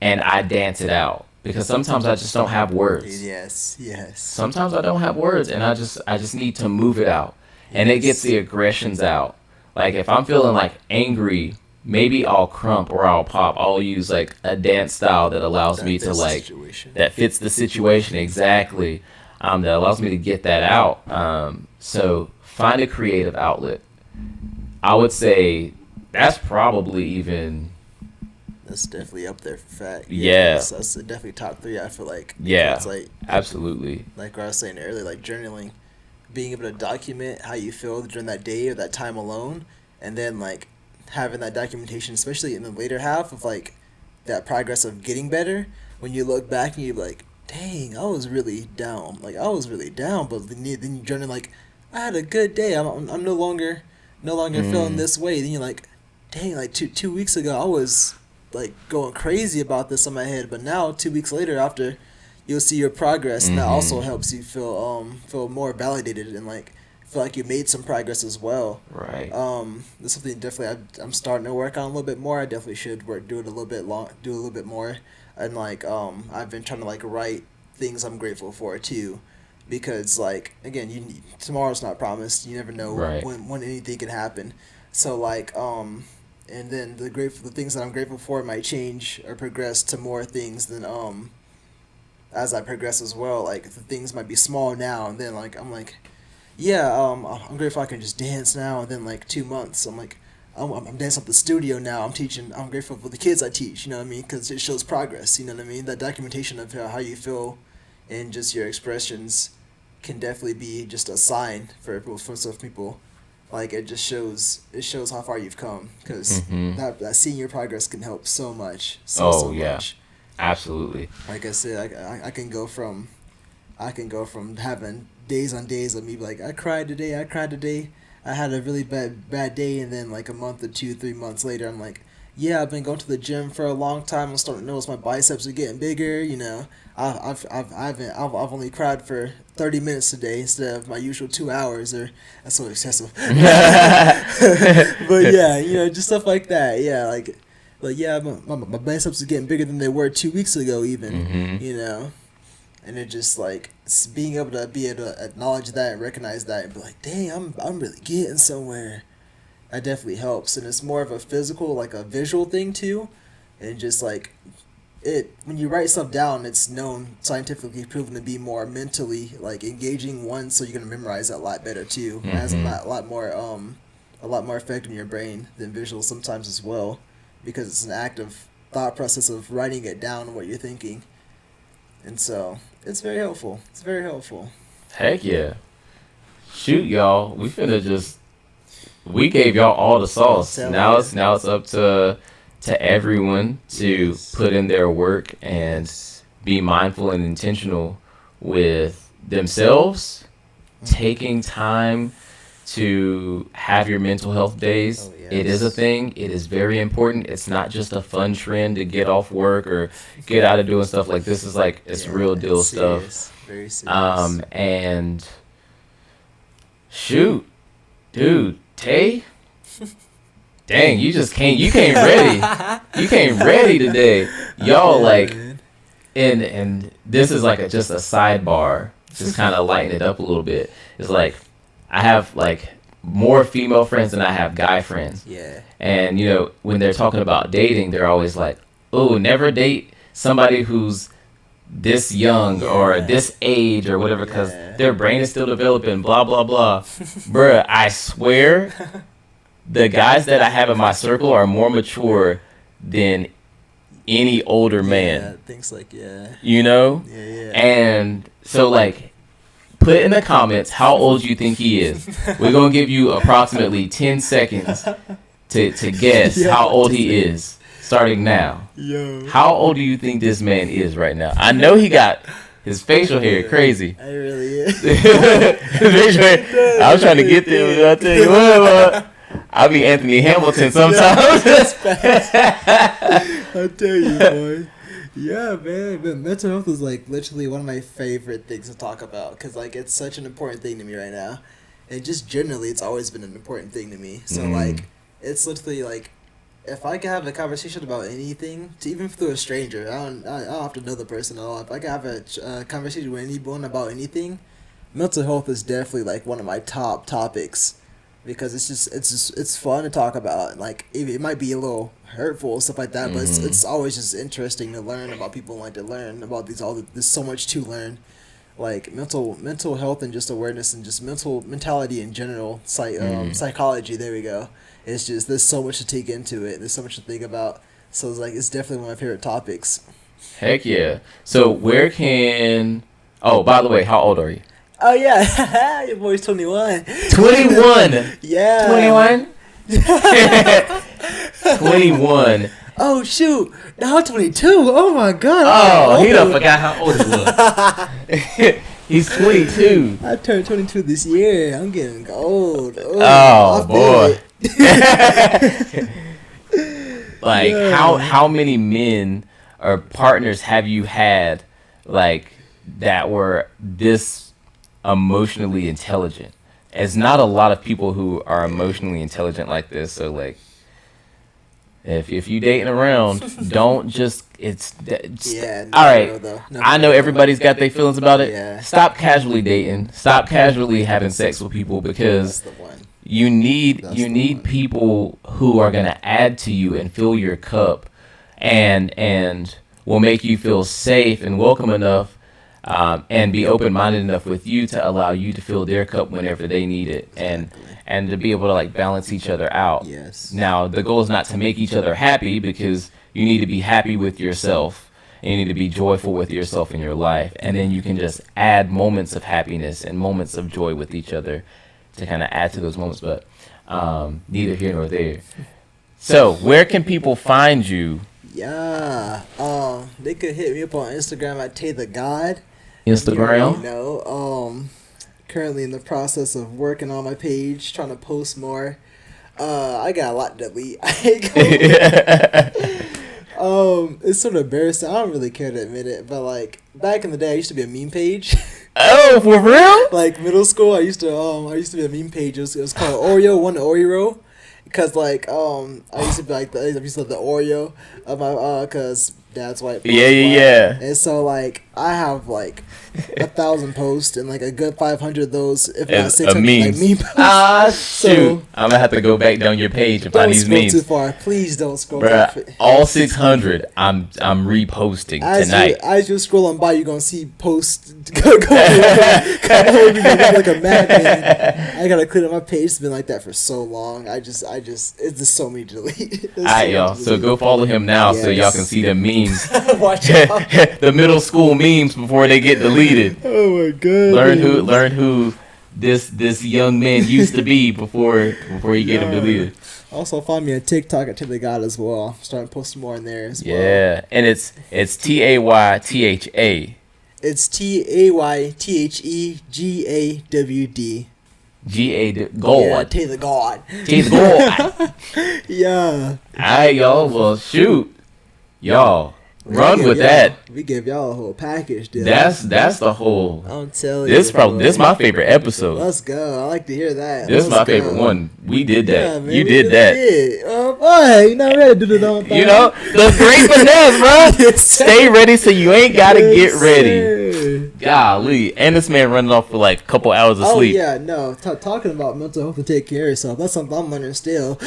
and I dance it out. Because sometimes I just don't have words. Yes. Sometimes I don't have words, and I just need to move it out. And it gets the aggressions out. Like if I'm feeling like angry, maybe I'll crump or I'll pop. I'll use like a dance style that allows me to like, that fits the situation exactly. That allows me to get that out. So find a creative outlet. I would say that's probably even... That's definitely up there for fact. Yeah. That's definitely top 3, I feel like. Yeah. It's like, absolutely. Like what I was saying earlier, like journaling. being able to document how you feel during that day or that time alone, and then like having that documentation, especially in the later half of like that progress of getting better, when you look back and you're like, dang, I was really down. Like I was really down, but then you journey like, I had a good day. I'm no longer feeling this way. Then you're like, dang, like two weeks ago I was like going crazy about this in my head, but now 2 weeks later after, you'll see your progress, and that also helps you feel more validated and like feel like you made some progress as well. Right. That's something definitely I'm starting to work on a little bit more. I definitely should do a little bit more, and like I've been trying to like write things I'm grateful for too, because like again, tomorrow's not promised. You never know when anything can happen. So like and then the things that I'm grateful for might change or progress to more things than as I progress as well. Like the things might be small now, and then like I'm like, yeah, I'm grateful I can just dance now, and then like 2 months I'm like, I'm dancing at the studio now. I'm teaching. I'm grateful for the kids I teach. You know what I mean? Because it shows progress. You know what I mean? That documentation of how you feel, and just your expressions, can definitely be just a sign for some people. Like it just shows how far you've come, because that seeing your progress can help so much. So much. Absolutely. Like I said, I can go from having days on days of me like, I cried today, I had a really bad day, and then like a month or 2-3 months later I'm like, yeah, I've been going to the gym for a long time. I'm starting to notice my biceps are getting bigger. You know, I've only cried for 30 minutes today instead of my usual 2 hours. Or that's so excessive. But yeah, you know, just stuff like that. Yeah, like yeah, my biceps are getting bigger than they were 2 weeks ago, even. You know, and it just like being able to acknowledge that and recognize that and be like, dang, I'm really getting somewhere. That definitely helps, and it's more of a physical, like a visual thing too, and just like when you write stuff down, it's known, scientifically proven to be more mentally like engaging one, so you're gonna memorize that a lot better too. It has a lot more effect on your brain than visual sometimes as well, because it's an active thought process of writing it down what you're thinking, and so it's very helpful. Heck yeah! Shoot, y'all, we gave y'all all the sauce. Now it's up to everyone to put in their work and be mindful and intentional with themselves, taking time to have your mental health days. Oh, yes. It is a thing. It is very important. It's not just a fun trend to get off work or get out of doing stuff like this. Is like it's real deal stuff. Very serious. And shoot, dude. Tay, dang, you came ready. You came ready today. Y'all like, and this is like just a sidebar, just kind of lighten it up a little bit. It's like, I have like more female friends than I have guy friends. Yeah. And you know, when they're talking about dating, they're always like, oh, never date somebody who's this young or this age or whatever, because their brain is still developing, blah blah blah. Bruh, I swear the guys that I have in my circle are more mature than any older man. Things like you know. And so like, put in the comments how old you think he is. We're gonna give you approximately 10 seconds to guess how old he is, starting now. Yo. How old do you think this man is right now? I know he got his facial hair crazy. I really is. I was trying to get there, but I tell you what, I'll be Anthony Hamilton sometimes. I tell you, boy. Yeah, man. But mental health is like literally one of my favorite things to talk about, because like it's such an important thing to me right now, and just generally it's always been an important thing to me. So like it's literally like, if I can have a conversation about anything, even through a stranger, I don't have to know the person at all. If I can have a conversation with anyone about anything, mental health is definitely like one of my top topics, because it's fun to talk about. Like it might be a little hurtful and stuff like that, but it's always just interesting to learn about people and like to learn about there's so much to learn. Like mental health and just awareness and just mentality in general, psychology. There we go. It's just, there's so much to take into it. There's so much to think about. So it's like, it's definitely one of my favorite topics. Heck yeah. So by the way, how old are you? Oh yeah, your boy's 21. 21. Yeah. 21. Oh shoot! Now I'm 22. Oh my god. Oh, he done forgot how old he was. He's 22. I turned 22 this year. I'm getting old. Oh boy. Like Yeah. how many men or partners have you had like that were this emotionally intelligent? There's not a lot of people who are emotionally intelligent like this. So like, if you dating around, don't just Yeah. all right. I know No. everybody's got their feelings about it. Yeah. Stop casually dating. Stop casually having sex with people because That's the one. you need That's the one. people who are gonna add to you and fill your cup, and will make you feel safe and welcome enough, and be open-minded enough with you to allow you to fill their cup whenever they need it, and to be able to like balance each other out. Yes. Now the goal is not to make each other happy because you need to be happy with yourself. And you need to be joyful with yourself in your life, and then you can just add moments of happiness and moments of joy with each other to kind of add to those moments. But neither here nor there. So where can people find you? Yeah. They could hit me up on Instagram at taythegawd. Instagram. Currently in the process of working on my page, trying to post more. I got a lot to delete. It's sort of embarrassing. I don't really care to admit it, but like back in the day, I used to be a meme page. Oh, for real? Like middle school, I used to be a meme page. It was called Oreo, one Oreo, because like I used to be like I used to love the Oreo of my because dad's white. Yeah. And so like I have like 1,000 posts and like a good 500 of those, if not 600, like meme posts. Ah, shoot! So, I'm gonna have to go back down your page and find don't these scroll memes. too far. Please don't scroll. Bruh, all 600, I'm reposting tonight. As you're scrolling by, you're gonna see posts go like a madman. I gotta clean up my page. It's been like that for so long. It's just so many to delete. All right, y'all. So go follow him now so y'all can see the memes. Watch out. The middle school memes before they get deleted. Oh my god. Learn who this young man used to be before you get him deleted. Also find me on TikTok at taythegawd as well. I'm starting to post more in there as well. Yeah, and it's TAYTHA. It's TAYTHEGAWD. Gold. Yeah, taythegawd. taythegawd. Yeah. Alright, y'all. Well, shoot, y'all. Run with that. We gave y'all a whole package, dude. That's the whole. I'm telling you. This my favorite episode. Let's go. I like to hear that. This is my favorite one. We did that. Yeah, man, you we did really that. did. Oh boy, you know ready to do the own thing. You know the great finesse, bro. Yes, Stay ready so you ain't gotta get ready. Sir. Golly, and this man running off for like a couple hours of sleep. Oh yeah, no. Talking about mental health and take care of yourself. That's something I'm learning still.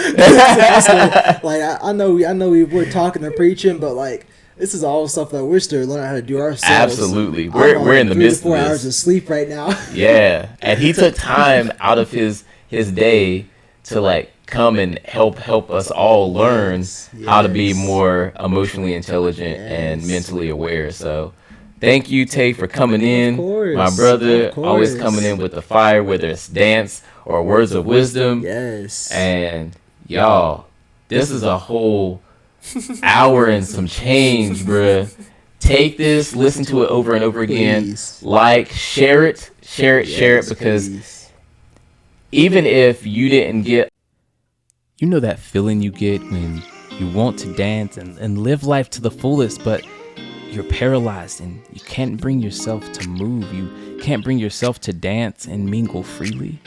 Like I know we were talking and preaching, but like. This is all stuff that we're still learning how to do ourselves. Absolutely, we're in the midst of 3 to 4 this. hours of sleep right now. Yeah, and he took time out of his day to like come and help us all learn how to be more emotionally intelligent and mentally aware. So, thank you, Tay, for coming in. course, My brother, of course. always coming in with the fire, whether it's dance or words of wisdom. Yes. And y'all, this is a whole hour and some change, bruh. Take this, listen to it over and over again. Please. Like, share it, because please. even if you didn't get, you know that feeling you get when you want to dance and live life to the fullest, but you're paralyzed and you can't bring yourself to move. You can't bring yourself to dance and mingle freely.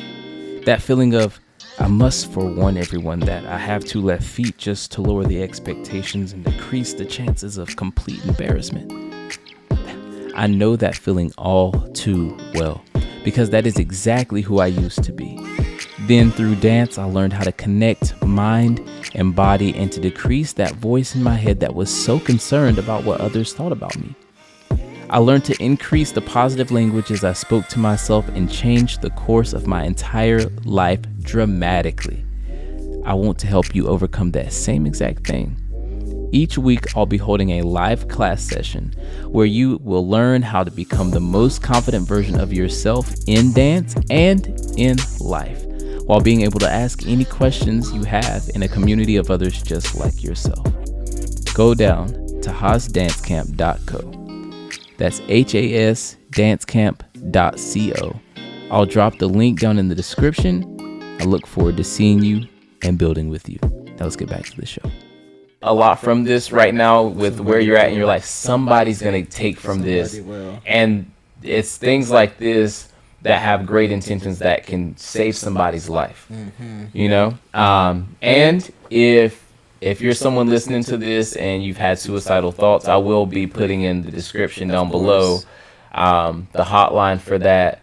That feeling of, I must forewarn everyone that I have 2 left feet just to lower the expectations and decrease the chances of complete embarrassment. I know that feeling all too well because that is exactly who I used to be. Then through dance, I learned how to connect mind and body and to decrease that voice in my head that was so concerned about what others thought about me. I learned to increase the positive language as I spoke to myself and changed the course of my entire life dramatically. I want to help you overcome that same exact thing. Each week, I'll be holding a live class session where you will learn how to become the most confident version of yourself in dance and in life, while being able to ask any questions you have in a community of others just like yourself. Go down to hasdancecamp.co. That's hasdancecamp.co. I'll drop the link down in the description. I look forward to seeing you and building with you. Now let's get back to the show. A lot from this right now with where you're at in your life. Somebody's going to take from this. And it's things like this that have great intentions that can save somebody's life. You know? And if you're someone listening to this and you've had suicidal thoughts, I will be putting in the description down below the hotline for that.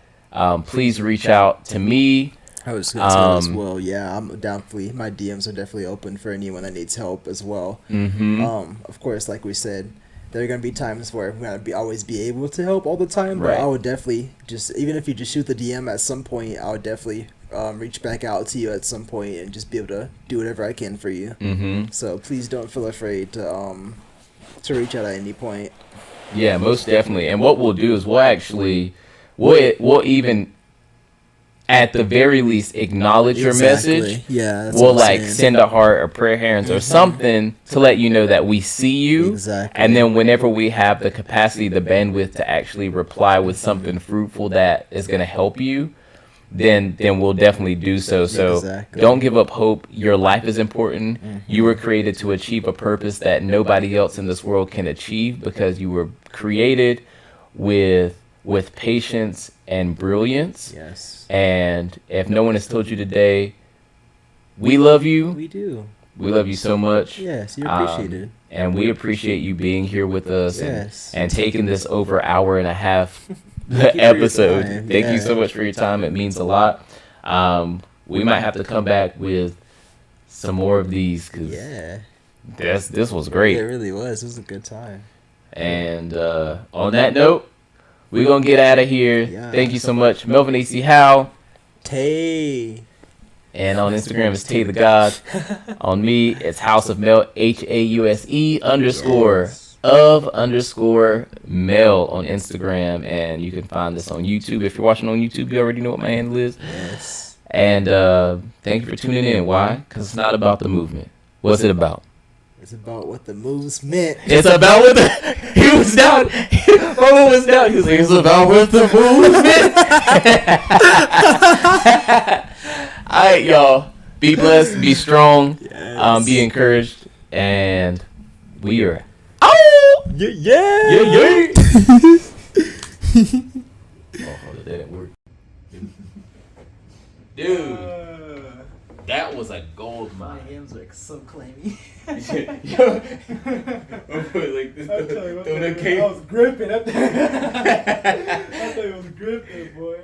Please reach out to me. I was going to say as well, yeah, my DMs are definitely open for anyone that needs help as well. Of course, like we said, there are going to be times where we're going to always be able to help all the time, but I would definitely even if you just shoot the DM at some point, I would definitely reach back out to you at some point and just be able to do whatever I can for you. So please don't feel afraid to reach out at any point. Yeah, most definitely. And what we'll do is we'll even at the very least acknowledge your message. Yeah, we'll send a heart or prayer hands or something to let you know that we see you. And then whenever we have the capacity, the bandwidth to actually reply with something fruitful that is going to help you, then we'll definitely do so. So don't give up hope. Your life is important. You were created to achieve a purpose that nobody else in this world can achieve, because you were created with patience and brilliance. Yes. And if no one has told you today, we love you. We do. We love you so much. Yes, you're appreciated. And we appreciate you being here with us and taking this over hour and a half episode. Thank you so much for your time. It means a lot. We might have to come back with some more of these, because this was great. It really was. It was a good time. And on that note, we're going to get out of here. Yeah. Thank you so much. Melvin AC Howell. Tay. And on Instagram, it's taythegawd. On me, it's House of Mel, HAUSE _of _Mel on Instagram. And you can find this on YouTube. If you're watching on YouTube, you already know what my handle is. Yes. And thank you for tuning in. Why? Because it's not about the movement. What's it about? It's about what the moves meant. It's about what he was down. Mama was down. He was like, it's about what the moves meant. All right, y'all. Be blessed. Be strong. Yes. Be encouraged. And we are out. Yeah. Oh, that didn't work. Dude. That was a gold mine. My hands are so clammy. Yo, like this. I was gripping. I thought it was gripping, boy.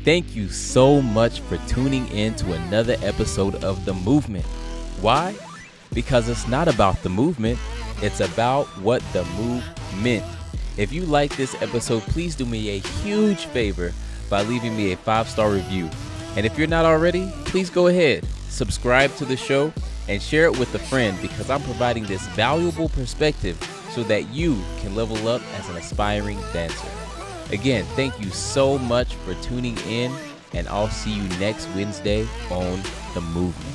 Thank you so much for tuning in to another episode of The Movement. Why? Because it's not about the movement. It's about what the move meant. If you like this episode, please do me a huge favor by leaving me a 5-star review. And if you're not already, please go ahead, subscribe to the show, and share it with a friend, because I'm providing this valuable perspective so that you can level up as an aspiring dancer. Again, thank you so much for tuning in, and I'll see you next Wednesday on The Movement.